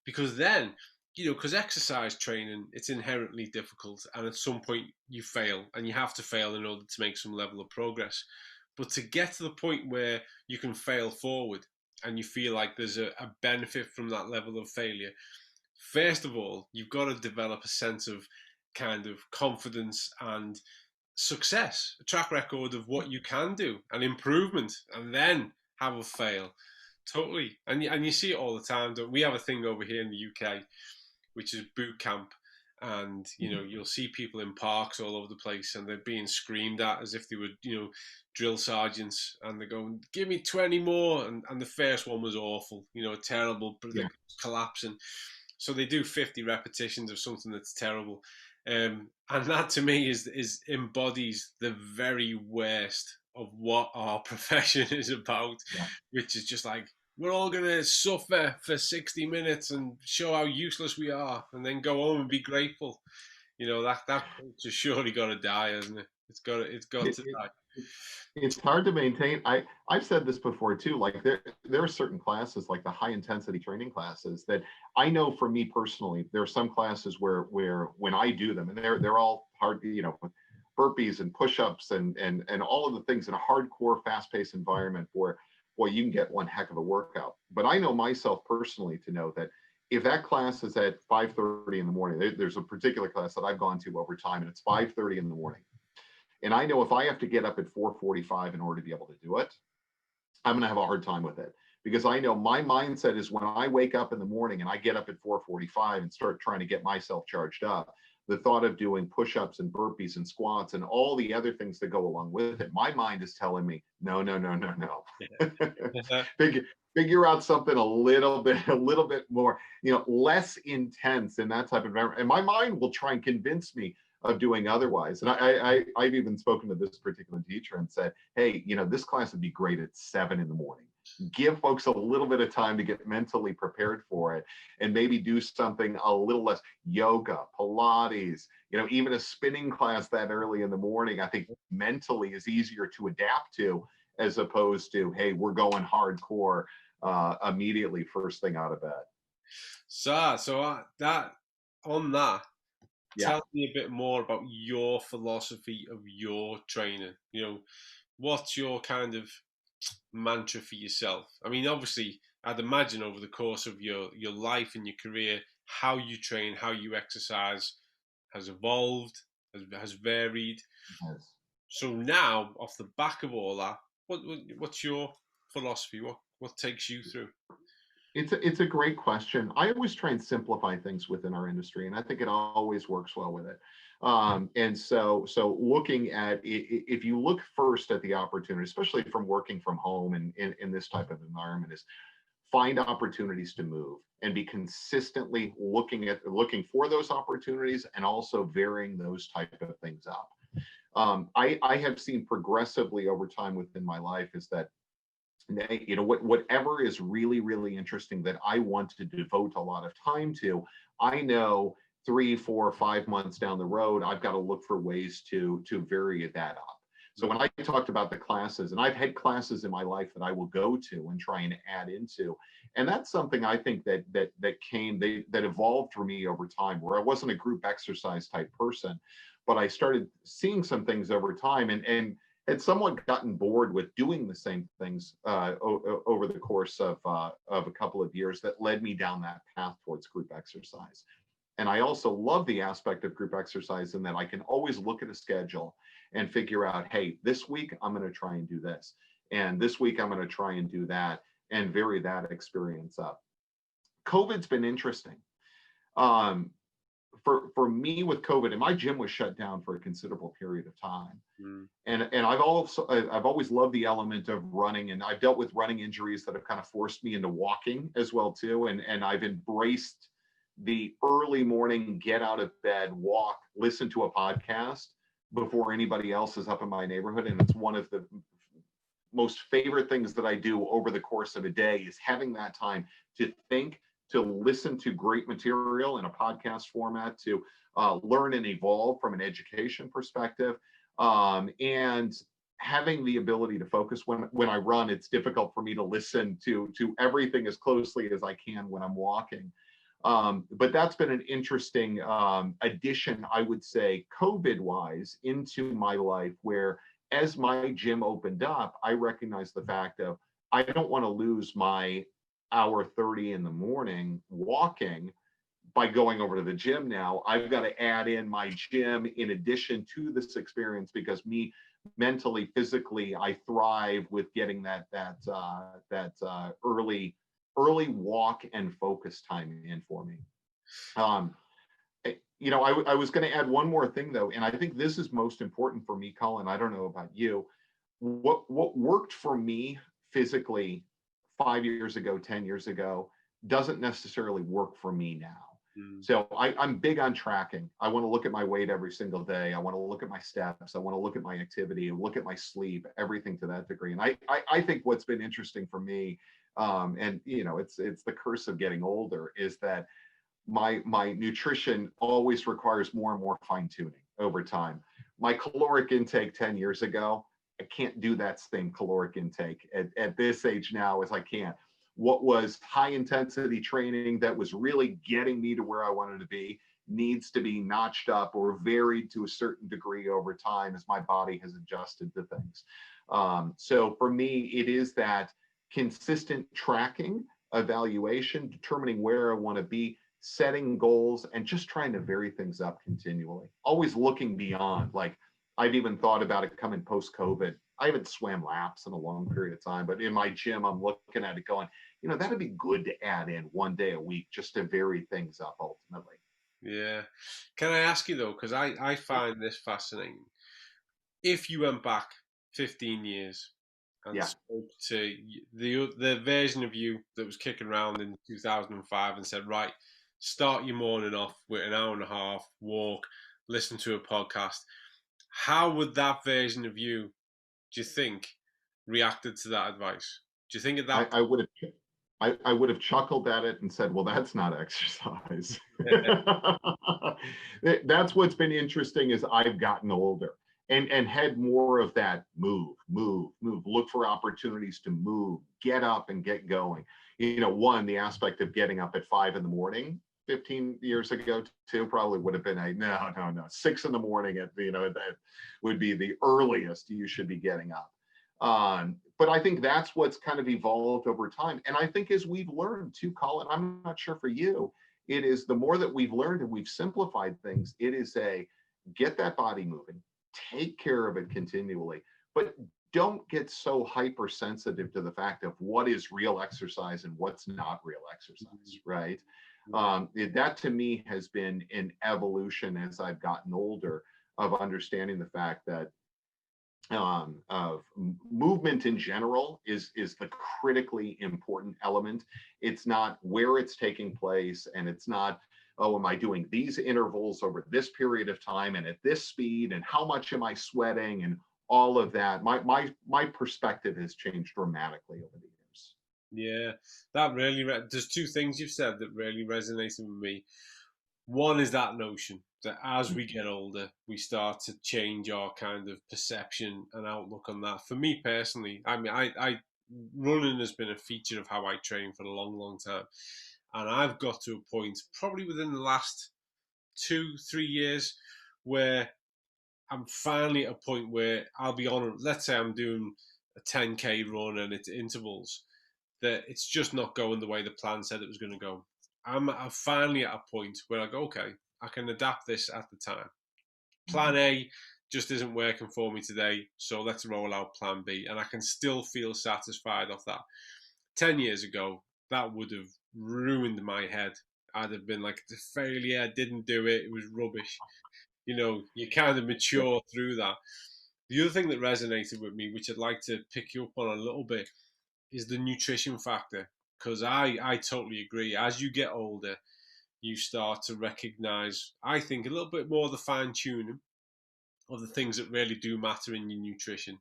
Because then, because exercise training, it's inherently difficult, and at some point you fail, and you have to fail in order to make some level of progress. But to get to the point where you can fail forward and you feel like there's a benefit from that level of failure, first of all, you've got to develop a sense of kind of confidence and success, a track record of what you can do, and improvement, and then have a fail. Totally. And you see it all the time. We have a thing over here in the UK, which is boot camp. And, you'll see people in parks all over the place, and they're being screamed at as if they were, drill sergeants, and they're going, give me 20 more. And the first one was awful, terrible, collapsing. So they do 50 repetitions of something that's terrible. And that to me is embodies the very worst of what our profession is about, Yeah. which is just like we're all gonna suffer for 60 minutes and show how useless we are, and then go home and be grateful. That culture's surely got to die, hasn't it? It's got It, to it, die. it's hard to maintain. I've said this before too. Like there are certain classes, like the high intensity training classes, that I know for me personally, there are some classes where when I do them, and they're all hard, burpees and push-ups and all of the things in a hardcore, fast-paced environment where, boy, you can get one heck of a workout. But I know myself personally to know that if that class is at 5:30 in the morning, there's a particular class that I've gone to over time, and it's 5:30 in the morning. And I know if I have to get up at 4:45 in order to be able to do it, I'm going to have a hard time with it, because I know my mindset is when I wake up in the morning and I get up at 4:45 and start trying to get myself charged up, the thought of doing push-ups and burpees and squats and all the other things that go along with it, my mind is telling me, no, no, no, no, no. Yeah. Figure out something a little bit more, less intense in that type of environment. And my mind will try and convince me of doing otherwise. And I've even spoken to this particular teacher and said, hey, this class would be great at 7 in the morning. Give folks a little bit of time to get mentally prepared for it, and maybe do something a little less yoga, Pilates, even a spinning class that early in the morning. I think mentally is easier to adapt to, as opposed to, hey, we're going hardcore immediately first thing out of bed. That on that, Yeah. tell me a bit more about your philosophy of your training. What's your kind of mantra for yourself? I mean, obviously, I'd imagine over the course of your life and your career, how you train, how you exercise has evolved, has varied. Yes. So now, off the back of all that, what's your philosophy? What takes you through? It's a great question. I always try and simplify things within our industry, and I think it always works well with it. And so looking at, if you look first at the opportunity, especially from working from home and in this type of environment, is find opportunities to move and be consistently looking for those opportunities, and also varying those type of things up. I have seen progressively over time within my life is that, whatever is really, really interesting that I want to devote a lot of time to, I know 3, 4, 5 months down the road, I've got to look for ways to vary that up. So when I talked about the classes, and I've had classes in my life that I will go to and try and add into, and that's something I think that evolved for me over time, where I wasn't a group exercise type person, but I started seeing some things over time, and had somewhat gotten bored with doing the same things over the course of a couple of years, that led me down that path towards group exercise. And I also love the aspect of group exercise in that I can always look at a schedule and figure out, hey, this week I'm going to try and do this, and this week I'm going to try and do that, and vary that experience up. COVID's been interesting. For me with COVID, and my gym was shut down for a considerable period of time. Mm. And I've always loved the element of running, and I've dealt with running injuries that have kind of forced me into walking as well too. And I've embraced the early morning, get out of bed, walk, listen to a podcast before anybody else is up in my neighborhood. And it's one of the most favorite things that I do over the course of a day, is having that time to think, to listen to great material in a podcast format, to learn and evolve from an education perspective, and having the ability to focus. When I run, it's difficult for me to listen to everything as closely as I can when I'm walking. But that's been an interesting addition, I would say, COVID-wise, into my life, where as my gym opened up, I recognized the fact of, I don't want to lose my hour 30 in the morning walking by going over to the gym. Now I've got to add in my gym in addition to this experience, because me mentally, physically, I thrive with getting that early walk and focus time in for me. I was going to add one more thing though, and I think this is most important for me, Colin. I don't know about you. What worked for me physically 5 years ago, 10 years ago, doesn't necessarily work for me now. So I'm big on tracking. I want to look at my weight every single day. I want to look at my steps. I want to look at my activity, look at my sleep, everything to that degree. And I think what's been interesting for me, and it's the curse of getting older, is that my nutrition always requires more and more fine tuning over time. My caloric intake 10 years ago, I can't do that same caloric intake at this age now as I can. What was high intensity training that was really getting me to where I wanted to be needs to be notched up or varied to a certain degree over time as my body has adjusted to things. So for me, it is that consistent tracking, evaluation, determining where I want to be, setting goals, and just trying to vary things up continually. Always looking beyond. Like, I've even thought about it coming post-COVID. I haven't swam laps in a long period of time, but in my gym, I'm looking at it going, that'd be good to add in one day a week just to vary things up ultimately. Yeah. Can I ask you though, because I find this fascinating. If you went back 15 years and Yeah. spoke to the version of you that was kicking around in 2005 and said, right, start your morning off with an hour and a half walk, listen to a podcast, how would that version of you, do you think, reacted to that advice? Do you think at that I would have I would have chuckled at it and said, well, that's not exercise. point? That's what's been interesting as I've gotten older and had more of that move, look for opportunities to move, get up and get going. One, the aspect of getting up at 5 a.m. 15 years ago, too, probably would have been no, 6 a.m. that would be the earliest you should be getting up. But I think that's what's kind of evolved over time. And I think as we've learned too, Colin, I'm not sure for you, it is the more that we've learned and we've simplified things, it is get that body moving, take care of it continually, but don't get so hypersensitive to the fact of what is real exercise and what's not real exercise, right? That to me has been an evolution as I've gotten older of understanding the fact that of movement in general is the critically important element. It's not where it's taking place, and it's not, oh, am I doing these intervals over this period of time and at this speed, and how much am I sweating, and all of that. My perspective has changed dramatically over the years. Yeah, that really. There's two things you've said that really resonated with me. One is that notion that as we get older, we start to change our kind of perception and outlook on that. For me personally, I mean, I running has been a feature of how I train for a long, long time, and I've got to a point probably within the last 2, 3 years where I'm finally at a point where I'll be on. Let's say I'm doing a 10K run and it's intervals, that it's just not going the way the plan said it was going to go. I'm finally at a point where I go, okay, I can adapt this at the time. Plan A just isn't working for me today, so let's roll out plan B. And I can still feel satisfied off that. 10 years ago, that would have ruined my head. I'd have been like, the failure, I didn't do it, it was rubbish. You kind of mature through that. The other thing that resonated with me, which I'd like to pick you up on a little bit, is the nutrition factor. Because I totally agree. As you get older, you start to recognize, I think, a little bit more of the fine tuning of the things that really do matter in your nutrition.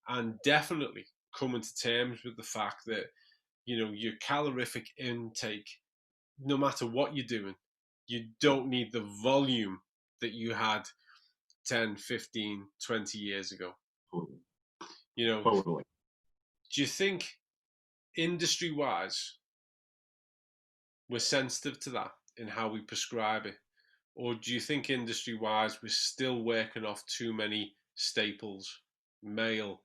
And definitely coming to terms with the fact that, your calorific intake, no matter what you're doing, you don't need the volume that you had 10, 15, 20 years ago. Totally. Do you think industry wise we're sensitive to that in how we prescribe it? Or do you think industry wise we're still working off too many staples? Male,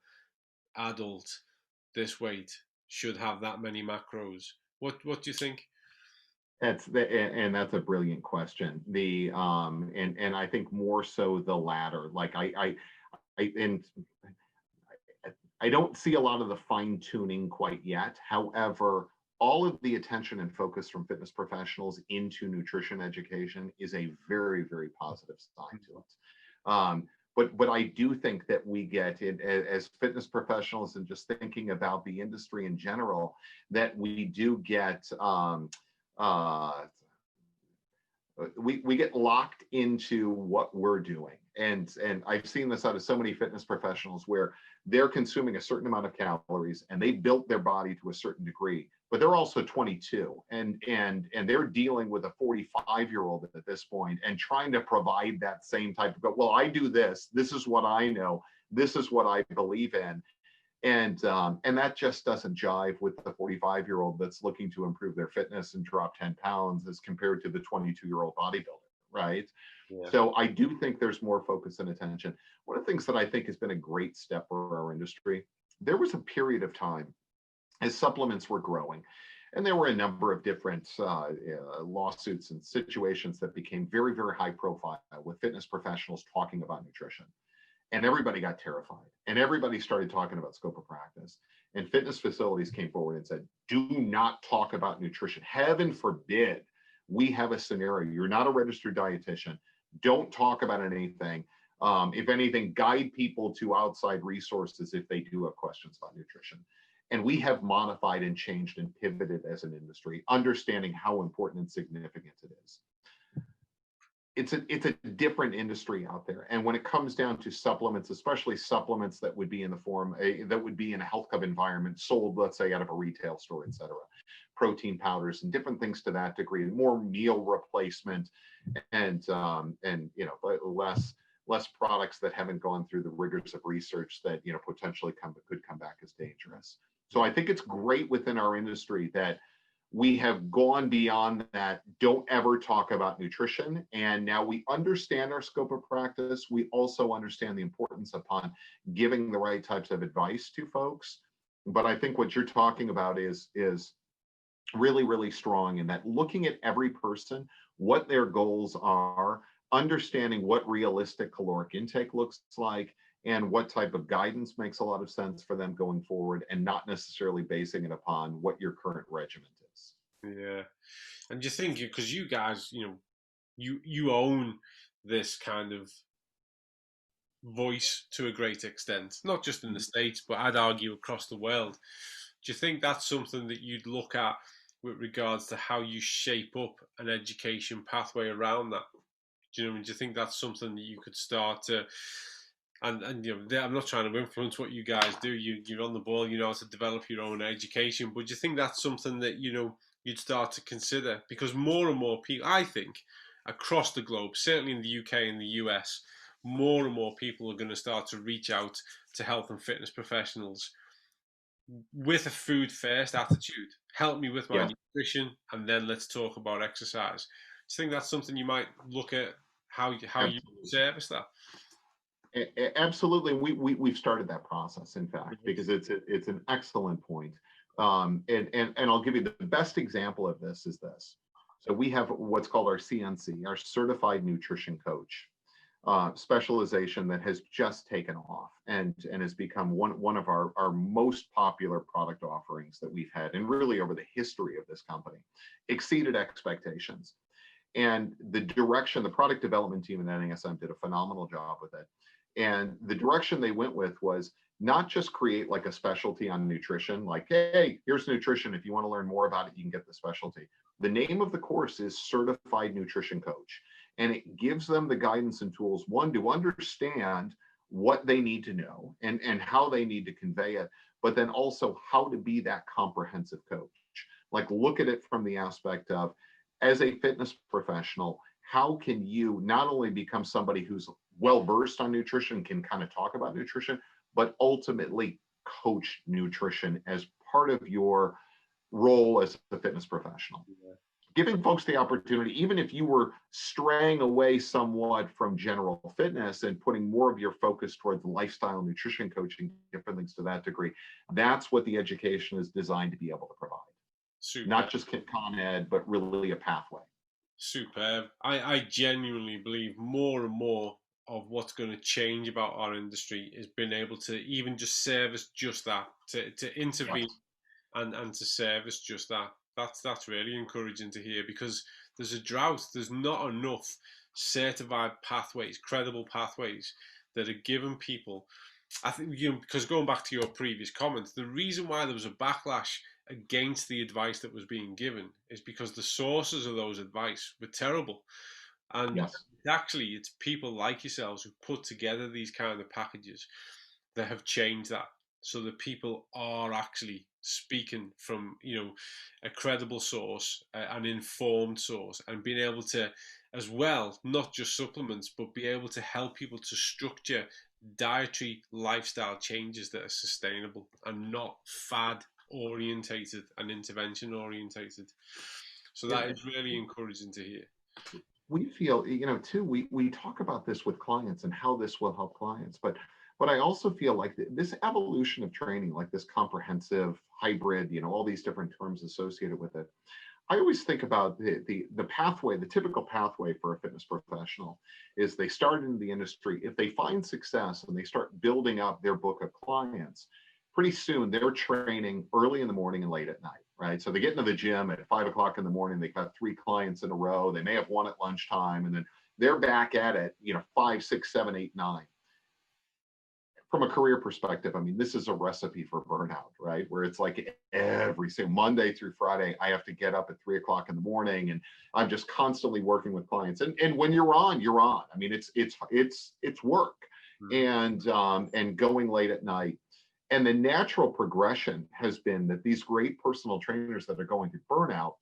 adult, this weight should have that many macros. What do you think? And that's a brilliant question. And I think more so the latter. Like and I don't see a lot of the fine tuning quite yet. However, all of the attention and focus from fitness professionals into nutrition education is a very, very positive sign to it. But I do think that we get it as fitness professionals and just thinking about the industry in general, that we do get we get locked into what we're doing. And I've seen this out of so many fitness professionals where they're consuming a certain amount of calories and they built their body to a certain degree, but they're also 22 and they're dealing with a 45-year-old at this point and trying to provide that same type of, well, I do this, this is what I know, this is what I believe in. And that just doesn't jive with the 45-year-old that's looking to improve their fitness and drop 10 pounds as compared to the 22-year-old bodybuilder, right? Yeah. So I do think there's more focus and attention. One of the things that I think has been a great step for our industry, there was a period of time as supplements were growing, and there were a number of different lawsuits and situations that became very, very high profile with fitness professionals talking about nutrition. And everybody got terrified and everybody started talking about scope of practice, and fitness facilities came forward and said, do not talk about nutrition. Heaven forbid we have a scenario. You're not a registered dietitian. Don't talk about anything. If anything, guide people to outside resources if they do have questions about nutrition. And we have modified and changed and pivoted as an industry, understanding how important and significant it is. It's a different industry out there. And when it comes down to supplements, especially supplements that would be in the form, that would be in a health club environment, sold, let's say, out of a retail store, et cetera, protein powders and different things to that degree, more meal replacement and less products that haven't gone through the rigors of research that, potentially could come back as dangerous. So I think it's great within our industry that we have gone beyond that. Don't ever talk about nutrition. And now we understand our scope of practice. We also understand the importance upon giving the right types of advice to folks. But I think what you're talking about is really, really strong in that looking at every person, what their goals are, understanding what realistic caloric intake looks like, and what type of guidance makes a lot of sense for them going forward, and not necessarily basing it upon what your current regimen is. Yeah. And you think, because you guys, you own this kind of voice to a great extent, not just in the States, but I'd argue across the world. Do you think that's something that you'd look at with regards to how you shape up an education pathway around that? Do you think that's something that you could start to, and I'm not trying to influence what you guys do. You're on the ball. You know how to develop your own education. But do you think that's something that you'd start to consider? Because more and more people, I think, across the globe, certainly in the UK and the US, more and more people are going to start to reach out to health and fitness professionals with a food first attitude. Help me with my nutrition, and then let's talk about exercise. Do you think that's something you might look at how you service that? Absolutely. We've started that process, in fact, because it's an excellent point. And I'll give you the best example of this is this. So we have what's called our CNC, our Certified Nutrition Coach specialization that has just taken off and has become one of our most popular product offerings that we've had, and really over the history of this company, exceeded expectations. And the product development team at NASM did a phenomenal job with it. And the direction they went with was not just create like a specialty on nutrition, like, hey, here's nutrition. If you want to learn more about it, you can get the specialty. The name of the course is Certified Nutrition Coach. And it gives them the guidance and tools, one, to understand what they need to know and how they need to convey it, but then also how to be that comprehensive coach. Like, look at it from the aspect of, as a fitness professional, how can you not only become somebody who's well-versed on nutrition, can kind of talk about nutrition, but ultimately coach nutrition as part of your role as a fitness professional. Yeah. Giving folks the opportunity, even if you were straying away somewhat from general fitness and putting more of your focus towards lifestyle nutrition coaching, different things to that degree, that's what the education is designed to be able to provide. Superb. Not just Con Ed, but really a pathway. Superb. I genuinely believe more and more of what's going to change about our industry is being able to even just service just that, to intervene and to service just that. That's really encouraging to hear, because there's a drought. There's not enough certified pathways, credible pathways that are given people. I think, because going back to your previous comments, the reason why there was a backlash against the advice that was being given is because the sources of those advice were terrible. And Yes. actually, it's people like yourselves who put together these kind of packages that have changed that, so that people are actually speaking from, a credible source, an informed source, and being able to, as well, not just supplements, but be able to help people to structure dietary lifestyle changes that are sustainable and not fad orientated and intervention orientated. So that It, is really encouraging to hear. we feel, too, we talk about this with clients and how this will help clients, but I also feel like this evolution of training, like this comprehensive hybrid, all these different terms associated with it. I always think about the pathway, the typical pathway for a fitness professional is they start in the industry. If they find success and they start building up their book of clients, pretty soon they're training early in the morning and late at night, right? So they get into the gym at 5 o'clock in the morning, they've got 3 clients in a row, they may have one at lunchtime, and then they're back at it, 5, 6, 7, 8, 9. From a career perspective, I mean, this is a recipe for burnout, right? Where it's like every single Monday through Friday, I have to get up at 3 o'clock in the morning, and I'm just constantly working with clients. And when you're on, you're on. I mean, it's work, and going late at night. And the natural progression has been that these great personal trainers that are going through burnout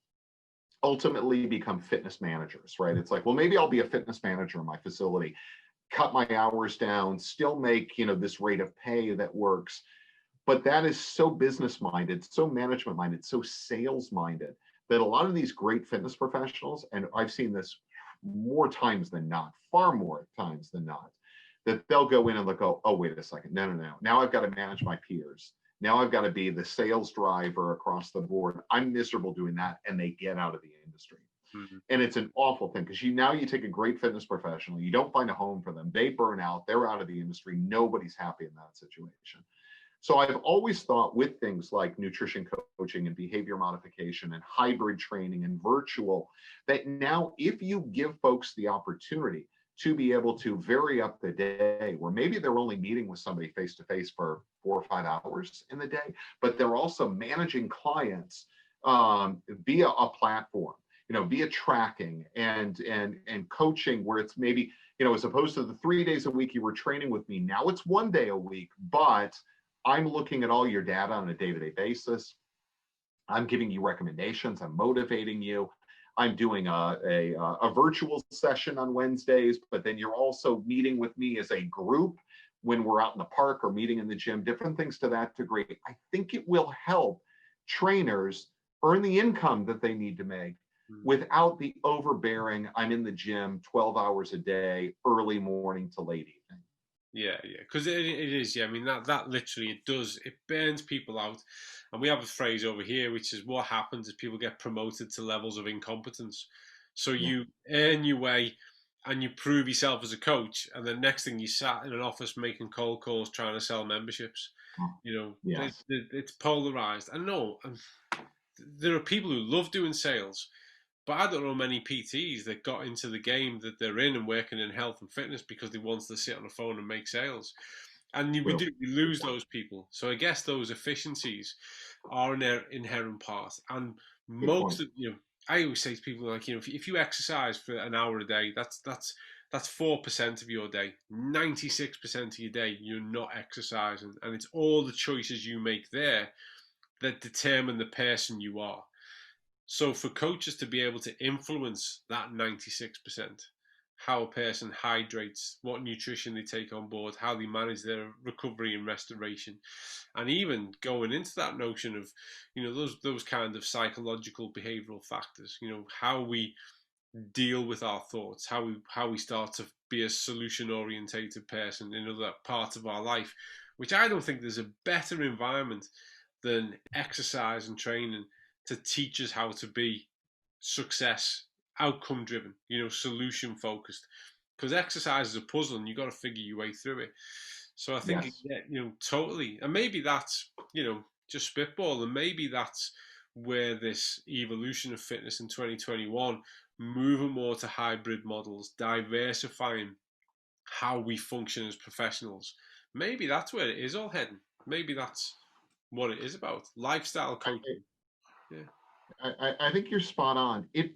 ultimately become fitness managers, right? It's like, well, maybe I'll be a fitness manager in my facility, cut my hours down, still make, this rate of pay that works. But that is so business minded, so management minded, so sales minded that a lot of these great fitness professionals, and I've seen this more times than not, far more times than not, that they'll go in and they'll go, oh, wait a second, no. Now I've got to manage my peers. Now I've got to be the sales driver across the board. I'm miserable doing that. And they get out of the industry. Mm-hmm. And it's an awful thing because you take a great fitness professional, you don't find a home for them, they burn out, they're out of the industry, nobody's happy in that situation. So I've always thought with things like nutrition coaching and behavior modification and hybrid training and virtual, that now if you give folks the opportunity to be able to vary up the day, where maybe they're only meeting with somebody face to face for 4 or 5 hours in the day, but they're also managing clients via a platform, via tracking and coaching, where it's maybe, as opposed to the 3 days a week you were training with me, now it's 1 day a week, but I'm looking at all your data on a day-to-day basis. I'm giving you recommendations. I'm motivating you. I'm doing a virtual session on Wednesdays, but then you're also meeting with me as a group when we're out in the park or meeting in the gym, different things to that degree. I think it will help trainers earn the income that they need to make without the overbearing, I'm in the gym 12 hours a day, early morning to late evening. Yeah, because it is. Yeah, I mean that literally it burns people out, and we have a phrase over here which is what happens is people get promoted to levels of incompetence. So Yeah. you earn your way, and you prove yourself as a coach, and the next thing you sat in an office making cold calls trying to sell memberships. Yes. It's polarized. I know, and there are people who love doing sales, but I don't know many PTs that got into the game that they're in and working in health and fitness because they want to sit on the phone and make sales. And we lose those people. So I guess those efficiencies are an inherent part. And most of, I always say to people like, if you exercise for an hour a day, that's 4% of your day. 96% of your day, you're not exercising. And it's all the choices you make there that determine the person you are. So for coaches to be able to influence that 96%, how a person hydrates, what nutrition they take on board, how they manage their recovery and restoration, and even going into that notion of, those kind of psychological behavioral factors, how we deal with our thoughts, how we start to be a solution orientated person in other parts of our life, which I don't think there's a better environment than exercise and training to teach us how to be success outcome driven, solution focused, because exercise is a puzzle and you got to figure your way through it. So I think, Yes. totally, and maybe that's, just spitball, and maybe that's where this evolution of fitness in 2021, moving more to hybrid models, diversifying how we function as professionals, maybe that's where it is all heading. Maybe that's what it is about, lifestyle coaching. I think you're spot on. It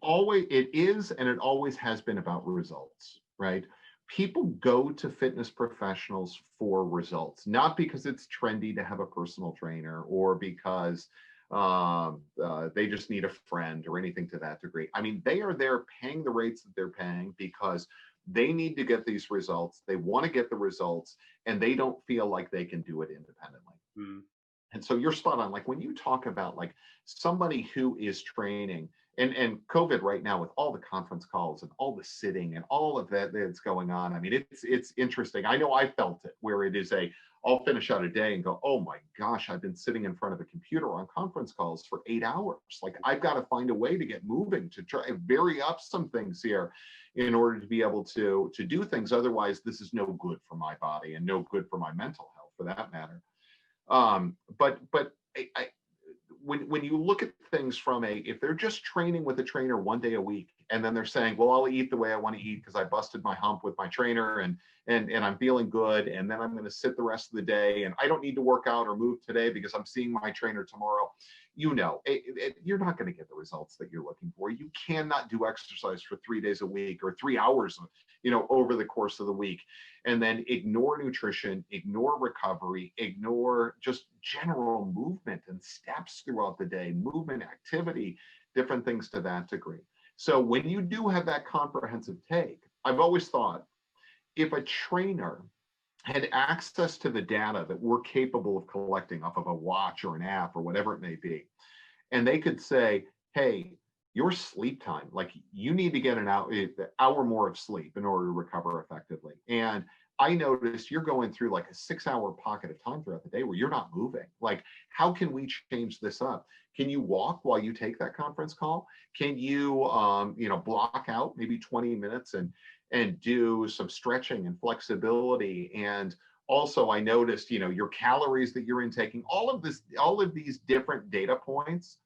is and it always has been about results, right? People go to fitness professionals for results, not because it's trendy to have a personal trainer or because they just need a friend or anything to that degree. I mean, they are there paying the rates that they're paying because they need to get these results. They want to get the results, and they don't feel like they can do it independently. Mm. And so you're spot on. Like when you talk about like somebody who is training and COVID right now with all the conference calls and all the sitting and all of that that's going on. I mean, it's interesting. I know I felt it where it is I'll finish out a day and go, oh my gosh, I've been sitting in front of a computer on conference calls for 8 hours. Like I've got to find a way to get moving, to try and vary up some things here in order to be able to do things. Otherwise, this is no good for my body and no good for my mental health for that matter. But when you look at things from if they're just training with a trainer 1 day a week, and then they're saying, well, I'll eat the way I want to eat because I busted my hump with my trainer and I'm feeling good, and then I'm going to sit the rest of the day, and I don't need to work out or move today because I'm seeing my trainer tomorrow. You're not going to get the results that you're looking for. You cannot do exercise for 3 days a week or 3 hours, over the course of the week, and then ignore nutrition, ignore recovery, ignore just general movement and steps throughout the day, movement, activity, different things to that degree. So when you do have that comprehensive take, I've always thought if a trainer had access to the data that we're capable of collecting off of a watch or an app or whatever it may be, and they could say, hey, your sleep time, like you need to get an hour more of sleep in order to recover effectively. And I noticed you're going through like a 6-hour pocket of time throughout the day where you're not moving. Like, how can we change this up? Can you walk while you take that conference call? Can you, block out maybe 20 minutes and do some stretching and flexibility? And also, I noticed, your calories that you're intaking, all of these different data points.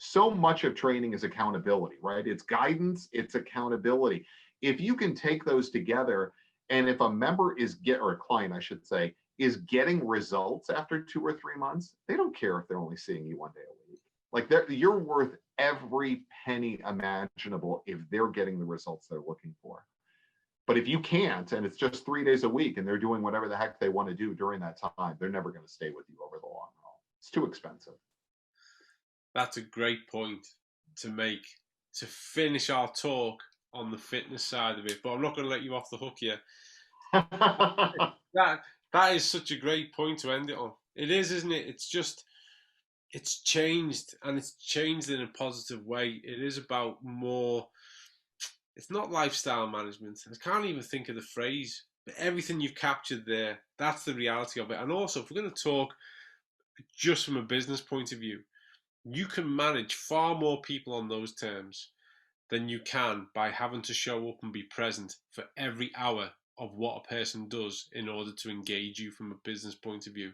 So much of training is accountability, right? It's guidance, it's accountability. If you can take those together, and if a member or a client, I should say, is getting results after 2 or 3 months, they don't care if they're only seeing you 1 day a week. Like you're worth every penny imaginable if they're getting the results they're looking for. But if you can't, and it's just 3 days a week, and they're doing whatever the heck they want to do during that time, they're never going to stay with you over the long haul. It's too expensive. That's a great point to make to finish our talk on the fitness side of it. But I'm not going to let you off the hook here. that is such a great point to end it on. It is, isn't it? It's changed, and it's changed in a positive way. It is about more. It's not lifestyle management. I can't even think of the phrase, but everything you've captured there, that's the reality of it. And also, if we're going to talk just from a business point of view, you can manage far more people on those terms than you can by having to show up and be present for every hour of what a person does in order to engage you from a business point of view.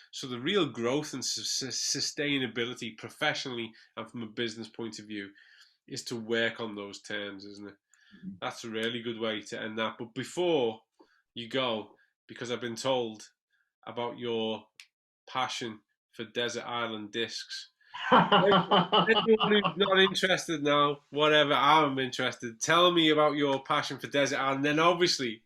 So the real growth and sustainability professionally and from a business point of view is to work on those terms, isn't it? Mm-hmm. That's a really good way to end that. But before you go, because I've been told about your passion for desert island discs, anyone who's not interested now, whatever, I'm interested. Tell me about your passion for desert island. And then obviously,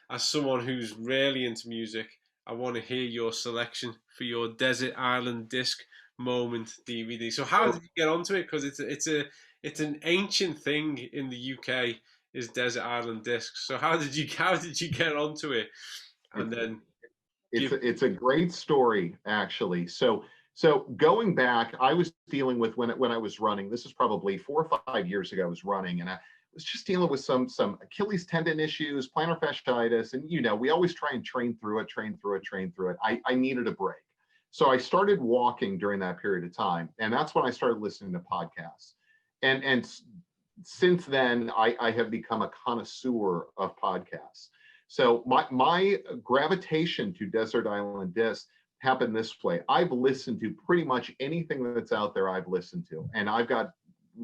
as someone who's really into music, I want to hear your selection for your desert island disc moment DVD. So how did you get onto it? Because it's an ancient thing in the UK, is desert island discs. So how did you get onto it? And then it's a great story, actually. So going back, I was dealing with when I was running. This is probably 4 or 5 years ago. I was running, and I was just dealing with some Achilles tendon issues, plantar fasciitis, and we always try and train through it. I needed a break, so I started walking during that period of time, and that's when I started listening to podcasts. And since then, I have become a connoisseur of podcasts. So my gravitation to desert island discs happened this way. I've listened to pretty much anything that's out there. I've listened to, and I've got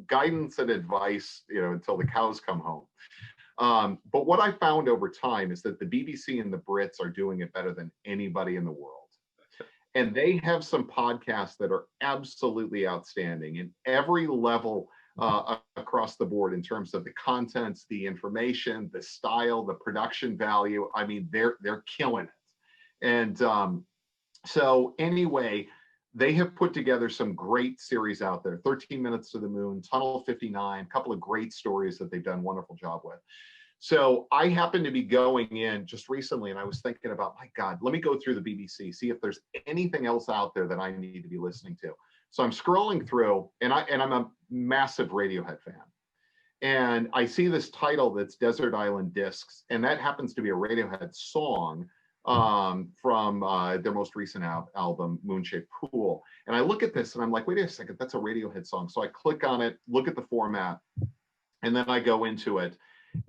guidance and advice, until the cows come home. But what I found over time is that the BBC and the Brits are doing it better than anybody in the world. And they have some podcasts that are absolutely outstanding in every level across the board in terms of the contents, the information, the style, the production value. I mean, they're killing it. And so anyway, they have put together some great series out there. 13 Minutes to the Moon, Tunnel 59, a couple of great stories that they've done a wonderful job with. So I happened to be going in just recently and I was thinking about, my God, let me go through the BBC, see if there's anything else out there that I need to be listening to. So I'm scrolling through and I'm a massive Radiohead fan. And I see this title that's Desert Island Discs, and that happens to be a Radiohead song from their most recent album, Moonshaped Pool. And I look at this and I'm like, wait a second, that's a Radiohead song. So I click on it, look at the format, and then I go into it.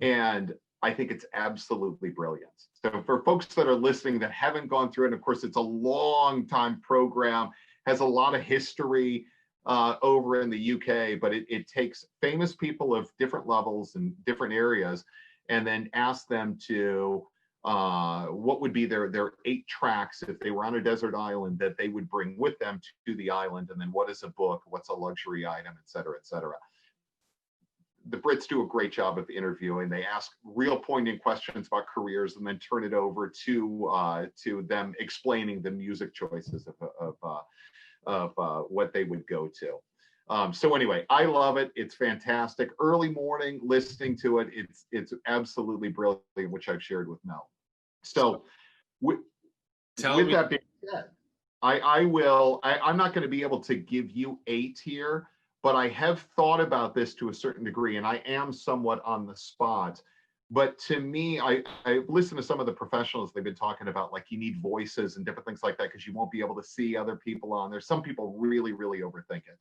And I think it's absolutely brilliant. So for folks that are listening that haven't gone through it, and of course, it's a long time program, has a lot of history over in the UK, but it takes famous people of different levels and different areas and then asks them to what would be their 8 tracks if they were on a desert island that they would bring with them to the island, and then what is a book, what's a luxury item, et cetera, et cetera. The Brits do a great job of interviewing. They ask real poignant questions about careers and then turn it over to them explaining the music choices of what they would go to. So anyway, I love it. It's fantastic. Early morning listening to it, it's absolutely brilliant, which I've shared with Mel. So with that being said, I'm not going to be able to give you 8 here, but I have thought about this to a certain degree, and I am somewhat on the spot. But to me, I listened to some of the professionals, they've been talking about, like, you need voices and different things like that because you won't be able to see other people on there. Some people really, really overthink it.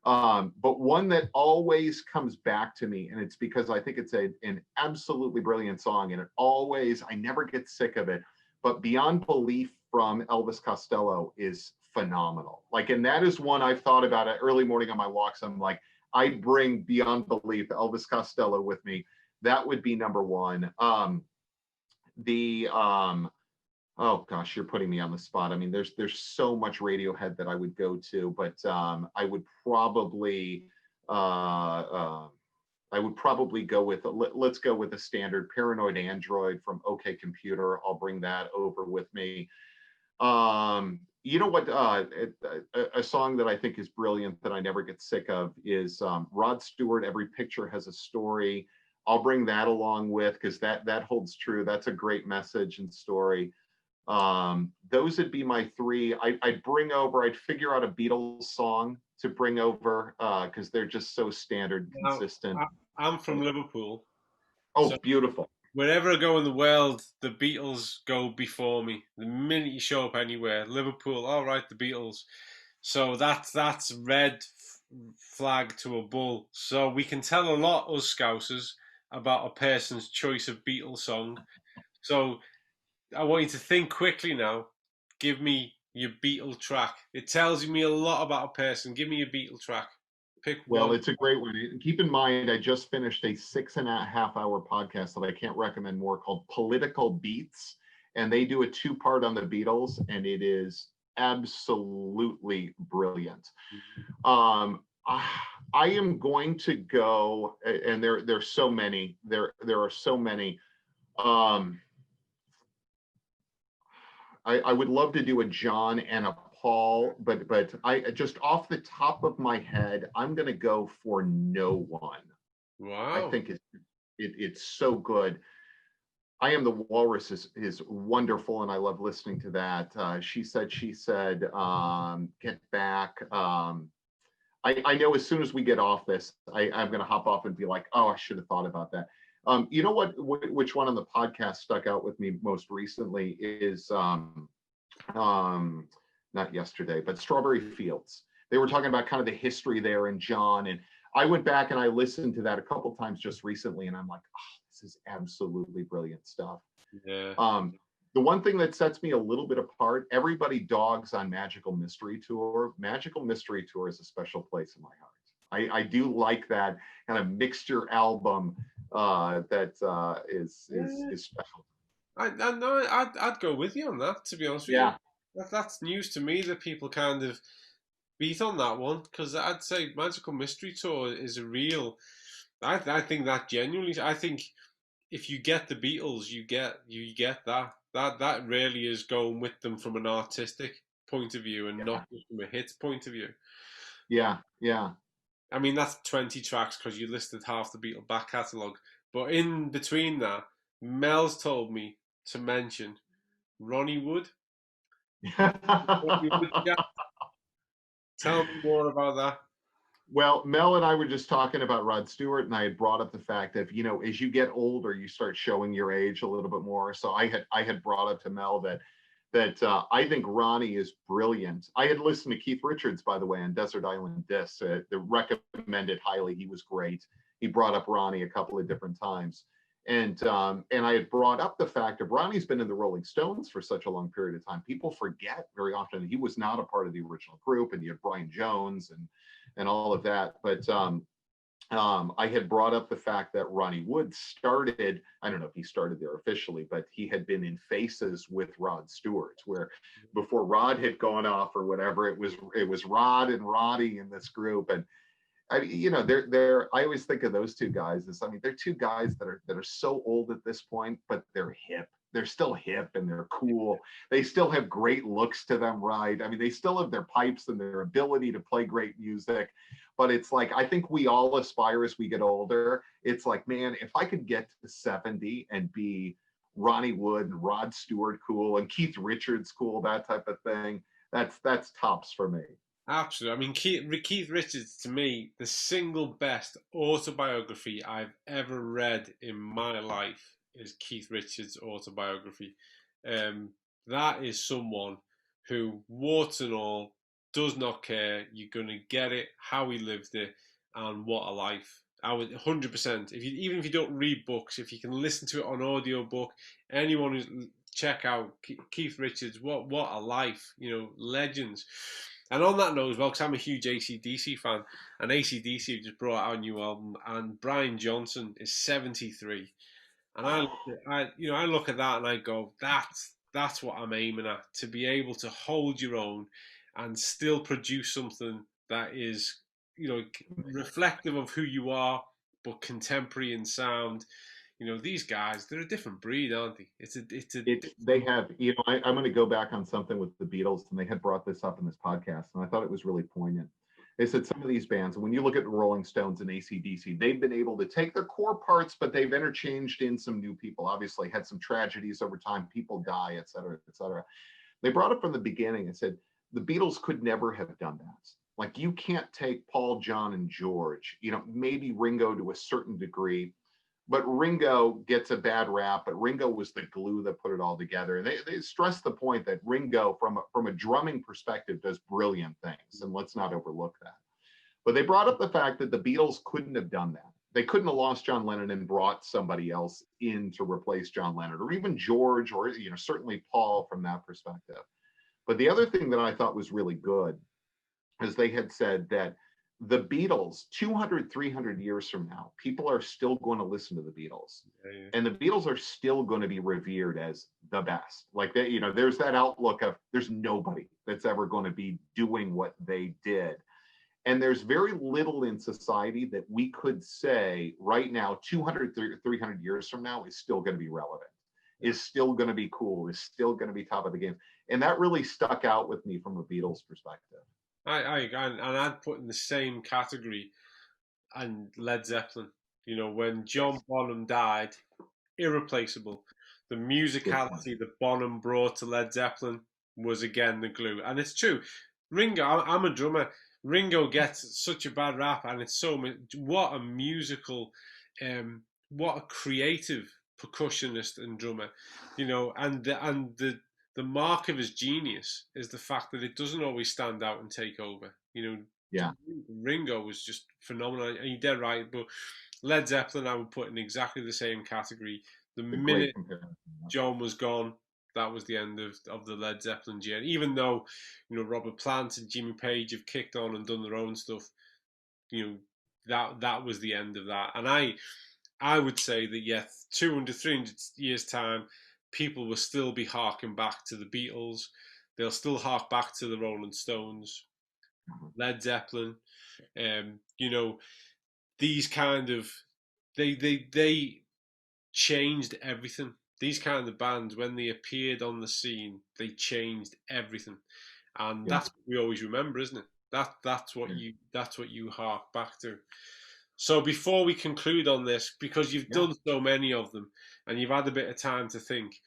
But one that always comes back to me, and it's because I think it's an absolutely brilliant song, and I never get sick of it, but Beyond Belief from Elvis Costello is phenomenal. Like, and that is one I've thought about at early morning on my walks. I'm like, I bring Beyond Belief, Elvis Costello with me. That would be number 1. Oh gosh, you're putting me on the spot. I mean, there's so much Radiohead that I would go to, but I would probably go with, let's go with a standard Paranoid Android from OK Computer. I'll bring that over with me. You know what? A song that I think is brilliant that I never get sick of is Rod Stewart, Every Picture Has a Story. I'll bring that along with, because that holds true. That's a great message and story. Those would be my 3. I'd figure out a Beatles song to bring over because they're just so standard, consistent. I'm from Liverpool. Oh, so beautiful. Wherever I go in the world, the Beatles go before me. The minute you show up anywhere, Liverpool, all right, the Beatles. So that's red flag to a bull. So we can tell a lot, us Scousers, about a person's choice of Beatles song. So I want you to think quickly now. Give me your Beatle track. It tells me a lot about a person. Give me your Beatle track. Pick one. Well, it's a great one. Keep in mind, I just finished a 6.5-hour podcast that I can't recommend more, called Political Beats. And they do a 2-part on the Beatles, and it is absolutely brilliant. I am going to go, and there's so many. There are so many. I would love to do a John and a Paul, but I just off the top of my head, I'm going to go for No One. Wow. I think it's so good. I Am the Walrus is wonderful, and I love listening to that. She said, Get Back. I know as soon as we get off this, I'm going to hop off and be like, oh, I should have thought about that. You know which one on the podcast stuck out with me most recently is not yesterday, but Strawberry Fields. They were talking about kind of the history there in John, and I went back and I listened to that a couple times just recently, and I'm like, oh, this is absolutely brilliant stuff. Yeah. The one thing that sets me a little bit apart, everybody dogs on Magical Mystery Tour. Magical Mystery Tour is a special place in my heart. I do like that kind of mixture album that is special. I'd go with you on that, to be honest with you. That's news to me that people kind of beat on that one, because I'd say Magical Mystery Tour is a real. I think that genuinely. I think if you get the Beatles, you get that. That really is going with them from an artistic point of view and Yeah, not just from a hits point of view. yeah, yeah. I mean, that's 20 tracks because you listed half the Beatle back catalogue. But in between that, Mel's told me to mention Ronnie Wood. Ronnie Wood, yeah. Tell me more about that. Well, Mel and I were just talking about Rod Stewart, and I had brought up the fact that as you get older, you start showing your age a little bit more. So I had brought up to Mel that I think Ronnie is brilliant. I had listened to Keith Richards, by the way, on Desert Island Discs. The recommended highly. He was great. He brought up Ronnie a couple of different times, and I had brought up the fact of Ronnie's been in the Rolling Stones for such a long period of time. People forget very often he was not a part of the original group, and you had Brian Jones and all of that. But I had brought up the fact that Ronnie Wood started, I don't know if he started there officially, but he had been in Faces with Rod Stewart, where before Rod had gone off or whatever, it was Rod and Roddy in this group. And they're I always think of those two guys as, I mean, they're two guys that are so old at this point, but they're hip. They're still hip and they're cool. They still have great looks to them, right? I mean, they still have their pipes and their ability to play great music. But it's like, I think we all aspire as we get older. It's like, man, if I could get to 70 and be Ronnie Wood and Rod Stewart cool and Keith Richards cool, that type of thing, that's tops for me. Absolutely. I mean, Keith Richards, to me, the single best autobiography I've ever read in my life is Keith Richards' autobiography. That is someone who, warts and all, does not care. You're going to get it, how he lived it, and what a life. I would 100%. Even if you don't read books, if you can listen to it on audiobook, anyone who's check out Keith Richards. What a life, legends. And on that note as well, because I'm a huge ACDC fan, and ACDC have just brought out a new album, and Brian Johnson is 73, and I look at that and I go, that's what I'm aiming at, to be able to hold your own and still produce something that is, reflective of who you are, but contemporary in sound. These guys, they're a different breed, aren't they? It's a They have, I'm going to go back on something with the Beatles, and they had brought this up in this podcast, and I thought it was really poignant. They said some of these bands, when you look at the Rolling Stones and ACDC, they've been able to take their core parts, but they've interchanged in some new people. Obviously, had some tragedies over time, people die, et cetera, et cetera. They brought up from the beginning and said the Beatles could never have done that. Like, you can't take Paul, John, and George, maybe Ringo to a certain degree, but Ringo gets a bad rap, but Ringo was the glue that put it all together. And they stress the point that Ringo, from a drumming perspective, does brilliant things, and let's not overlook that. But they brought up the fact that the Beatles couldn't have done that. They couldn't have lost John Lennon and brought somebody else in to replace John Lennon, or even George, or certainly Paul from that perspective. But the other thing that I thought was really good is they had said that the Beatles, 200, 300 years from now, people are still going to listen to the Beatles. yeah. And the Beatles are still going to be revered as the best. Like that, there's that outlook of there's nobody that's ever going to be doing what they did. And there's very little in society that we could say right now, 200, 300 years from now, is still going to be relevant, is still going to be cool, is still going to be top of the game. And that really stuck out with me from a Beatles perspective. And I'd put in the same category and Led Zeppelin. When John Bonham died, irreplaceable. The musicality that Bonham brought to Led Zeppelin was again the glue. And it's true. Ringo, I'm a drummer. Ringo gets such a bad rap, and it's so much. What a musical, what a creative percussionist and drummer, and the mark of his genius is the fact that it doesn't always stand out and take over. Yeah. Ringo was just phenomenal, and you're dead right. But Led Zeppelin, I would put in exactly the same category. The A great minute comparison. John was gone, that was the end of the Led Zeppelin journey. Even though, Robert Plant and Jimmy Page have kicked on and done their own stuff, that was the end of that. And I would say that, yes, 200, 300 years time, people will still be harking back to the Beatles. they'll still hark back to the Rolling Stones, Led Zeppelin. You know, these kind of they changed everything. These kind of bands, when they appeared on the scene, they changed everything, and Yeah. that's what we always remember, isn't it? That's what Yeah. you hark back to. So before we conclude on this, because you've Yeah. done so many of them and you've had a bit of time to think,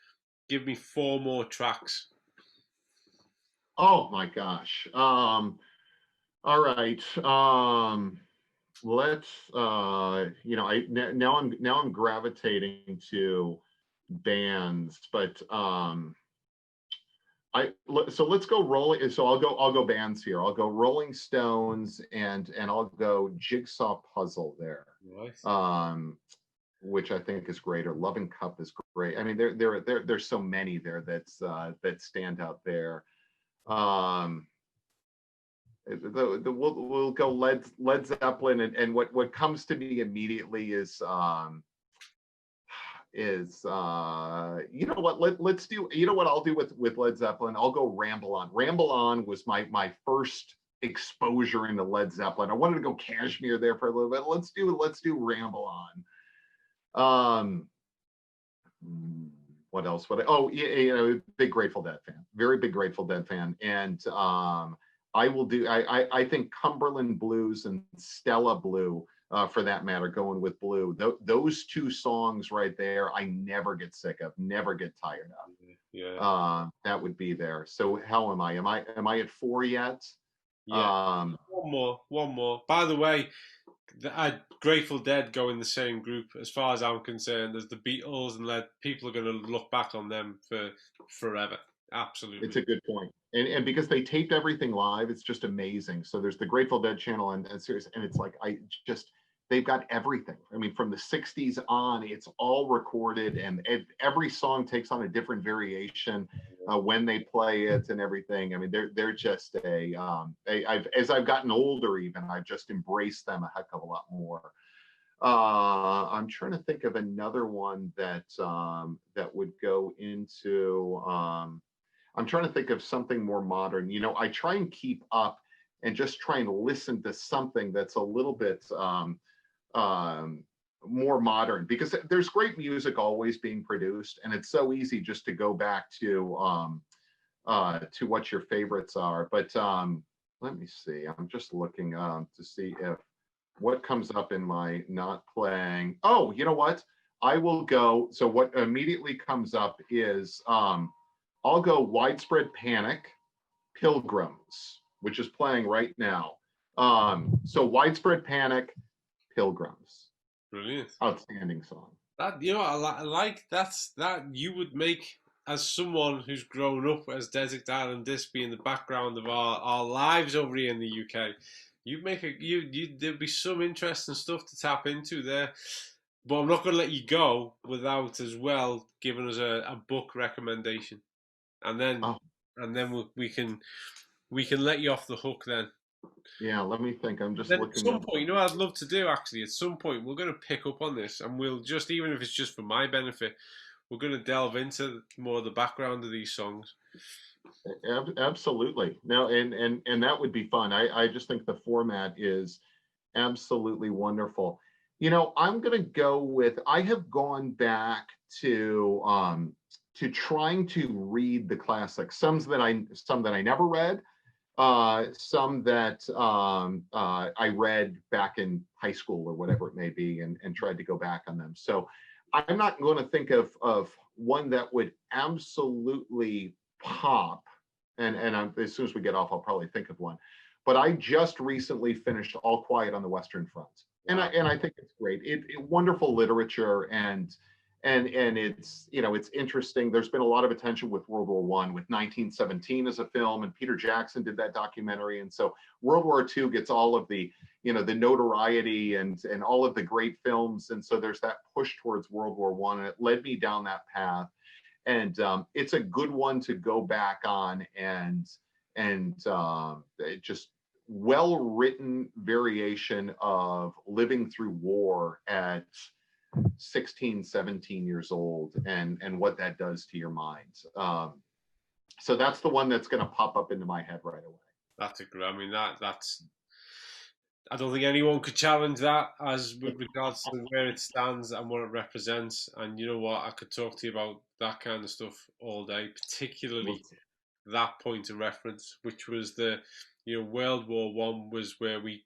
give me 4 more tracks. Oh my gosh. All right. Let's now I'm gravitating to bands, but so let's go rolling. So I'll go bands here. I'll go Rolling Stones and I'll go Jigsaw Puzzle there. Right. Um, which I think is great, or Loving Cup is great. I mean, there's so many there that stand out there. Um, we'll go Led Zeppelin, and what comes to me immediately is you know what, let's do, you know what I'll do with Led Zeppelin, I'll go Ramble On. Ramble On was my first exposure into Led Zeppelin. I wanted to go Kashmir there for a little bit. Let's do Ramble On. What else? Oh, yeah, big Grateful Dead fan, very big Grateful Dead fan. And I think Cumberland Blues and Stella Blue, for that matter, going with Blue. Those 2 songs right there, I never get sick of, never get tired of. Yeah. That would be there. So how am I? Am I at 4 yet? Yeah. One more. By the way, Grateful Dead go in the same group, as far as I'm concerned, as the Beatles and Led. People are going to look back on them for forever. Absolutely. It's a good point. And because they taped everything live, it's just amazing. So there's the Grateful Dead channel and series, and it's like they've got everything. I mean, from the 60s on, it's all recorded, and every song takes on a different variation when they play it and everything. I mean, they're just as I've gotten older, even I've just embraced them a heck of a lot more. I'm trying to think of another one that would go into. I'm trying to think of something more modern. You know, I try and keep up and just try and listen to something that's a little bit more modern, because there's great music always being produced, and it's so easy just to go back to what your favorites are. But let me see. I'm just looking to see if what comes up in my not playing. Oh, you know what? I will go. So what immediately comes up is I'll go Widespread Panic, Pilgrims, which is playing right now. So Widespread Panic, Pilgrims. Brilliant. Outstanding song. That, you know, I like that you would make, as someone who's grown up as Desert Island Disc being the background of our lives over here in the UK. You'd make there'd be some interesting stuff to tap into there. But I'm not going to let you go without as well giving us a book recommendation, and then Oh, we can let you off the hook then. yeah, let me think. I'm just Then at looking some up. point, you know what I'd love to do actually? At some point, we're going to pick up on this, and we'll just, even if it's just for my benefit, we're going to delve into more of the background of these songs. Absolutely. No, and that would be fun. I just think the format is absolutely wonderful. You know, I'm going to go with, I have gone back to trying to read the classics, some that I never read, some that I read back in high school or whatever it may be, and tried to go back on them. So I'm not going to think of one that would absolutely pop, and as soon as we get off, I'll probably think of one. But I just recently finished All Quiet on the Western Front, and I think it's great. It wonderful literature, and it's, you know, it's interesting. There's been a lot of attention with World War I, with 1917 as a film, and Peter Jackson did that documentary, and so World War II gets all of the, you know, the notoriety and all of the great films, and so there's that push towards World War I, and it led me down that path. And it's a good one to go back on, and it just well written variation of living through war at 16, 17 years old, and what that does to your mind. So that's the one that's going to pop up into my head right away. That's a great. I mean, that's. I don't think anyone could challenge that as with regards to where it stands and what it represents. And you know what? I could talk to you about that kind of stuff all day, particularly that point of reference, which was the, World War One was where we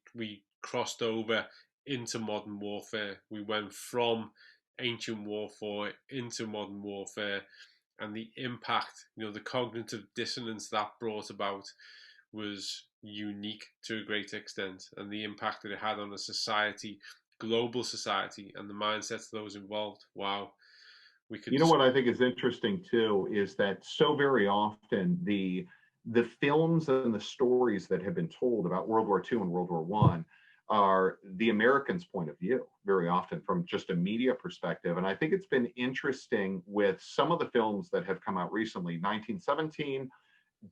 crossed over into modern warfare. We went from ancient warfare into modern warfare, and the impact, the cognitive dissonance that brought about was unique to a great extent, and the impact that it had on a society, global society, and the mindsets of those involved. Wow, we could. You know what I think is interesting too is that so very often the films and the stories that have been told about World War II and World War One are the Americans' point of view very often from just a media perspective. And I think it's been interesting with some of the films that have come out recently. 1917,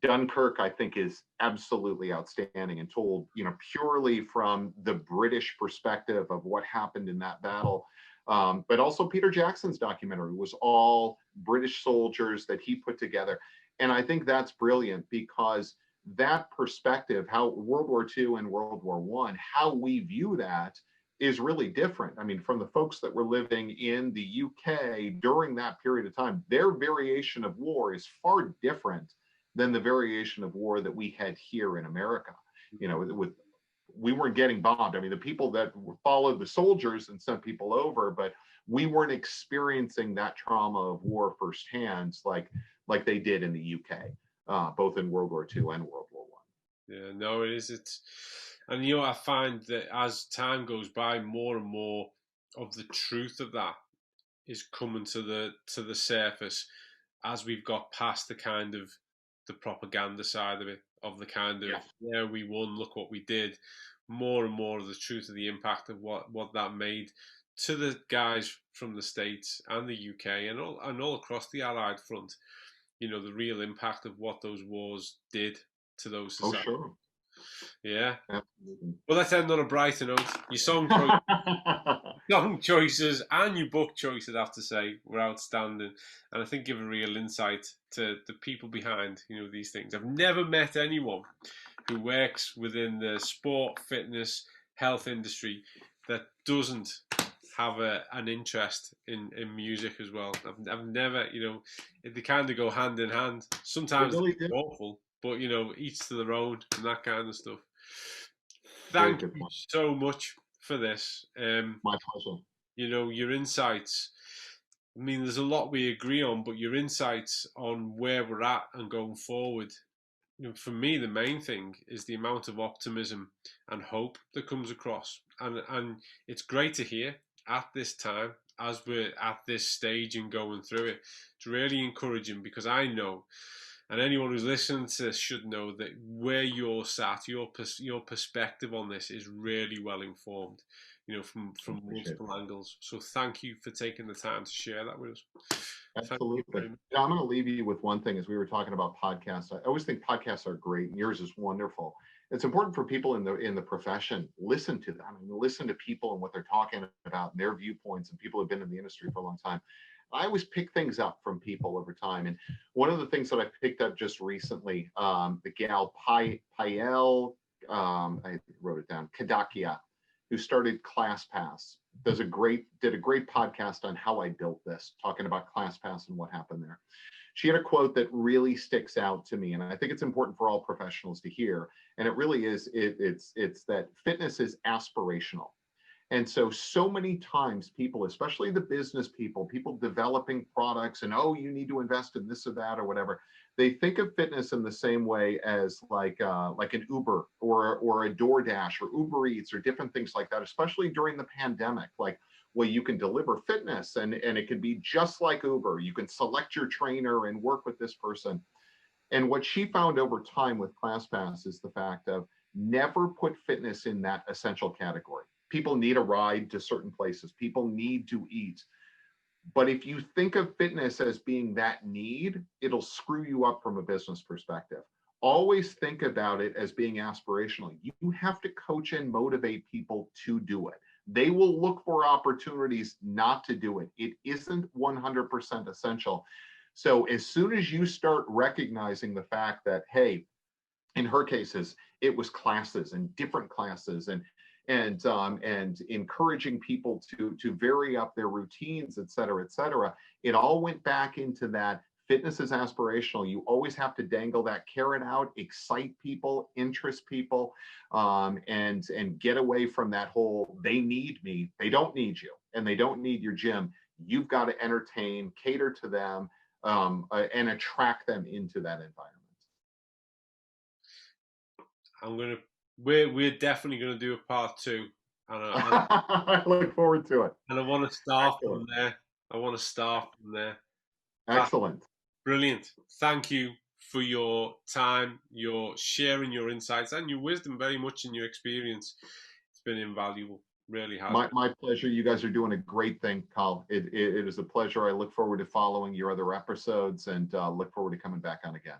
Dunkirk, I think, is absolutely outstanding and told, purely from the British perspective of what happened in that battle. But also Peter Jackson's documentary was all British soldiers that he put together. And I think that's brilliant because that perspective, how World War II and World War One, how we view that is really different. I mean, from the folks that were living in the UK during that period of time, their variation of war is far different than the variation of war that we had here in America. We weren't getting bombed. I mean, the people that followed the soldiers and sent people over, but we weren't experiencing that trauma of war firsthand like they did in the UK, both in World War II and World War I. Yeah, no, it is. And I find that as time goes by, more and more of the truth of that is coming to the surface as we've got past the kind of the propaganda side of it, of the kind of we won, look what we did. More and more of the truth of the impact of what that made to the guys from the States and the UK and all across the Allied front. The real impact of what those wars did to those societies. Oh, sure. Yeah. Absolutely. Well, let's end on a brighter note. Your song choices and your book choices, I have to say, were outstanding, and I think give a real insight to the people behind these things. I've never met anyone who works within the sport, fitness, health industry that doesn't have an interest in music as well. I've never, they kind of go hand in hand. Sometimes really it's awful, but each to their own and that kind of stuff. Thank you so much for this. My pleasure. Your insights. I mean, there's a lot we agree on, but your insights on where we're at and going forward. For me, the main thing is the amount of optimism and hope that comes across, and it's great to hear at this time as we're at this stage and going through it. It's really encouraging because I know, and anyone who's listening to this should know, that where you're sat, your perspective on this is really well informed, from multiple angles. So thank you for taking the time to share that with us. Absolutely. I'm going to leave you with one thing. As we were talking about podcasts, I always think podcasts are great, and yours is wonderful. It's important for people in the profession, listen to them. I mean, listen to people and what they're talking about and their viewpoints, and people who've been in the industry for a long time. I always pick things up from people over time. And one of the things that I picked up just recently, the gal Payel, I wrote it down, Kadakia, who started ClassPass, did a great podcast on how I built this, talking about ClassPass and what happened there. She had a quote that really sticks out to me, and I think it's important for all professionals to hear. And it really is, it's that fitness is aspirational. And so many times people, especially the business people developing products and, oh, you need to invest in this or that or whatever, they think of fitness in the same way as like an Uber or a DoorDash or Uber Eats or different things like that, especially during the pandemic. Like, well, you can deliver fitness and it can be just like Uber. You can select your trainer and work with this person. And what she found over time with ClassPass is the fact of never put fitness in that essential category. People need a ride to certain places. People need to eat. But if you think of fitness as being that need, it'll screw you up from a business perspective. Always think about it as being aspirational. You have to coach and motivate people to do it. They will look for opportunities not to do it. It isn't 100% essential. So as soon as you start recognizing the fact that, hey, in her cases, it was classes and different classes and encouraging people to vary up their routines, et cetera, et cetera. It all went back into that fitness is aspirational. You always have to dangle that carrot out, excite people, interest people, and get away from that whole they need me. They don't need you, and they don't need your gym. You've got to entertain, cater to them, and attract them into that environment. We're definitely gonna do a part two, I look forward to it. and I want to start from Excellent. there. I want to start from there. That's Excellent. brilliant. Thank you for your time, your sharing your insights and your wisdom very much in your experience. It's been invaluable. Really has. My pleasure. You guys are doing a great thing, Col. It is a pleasure. I look forward to following your other episodes and look forward to coming back on again.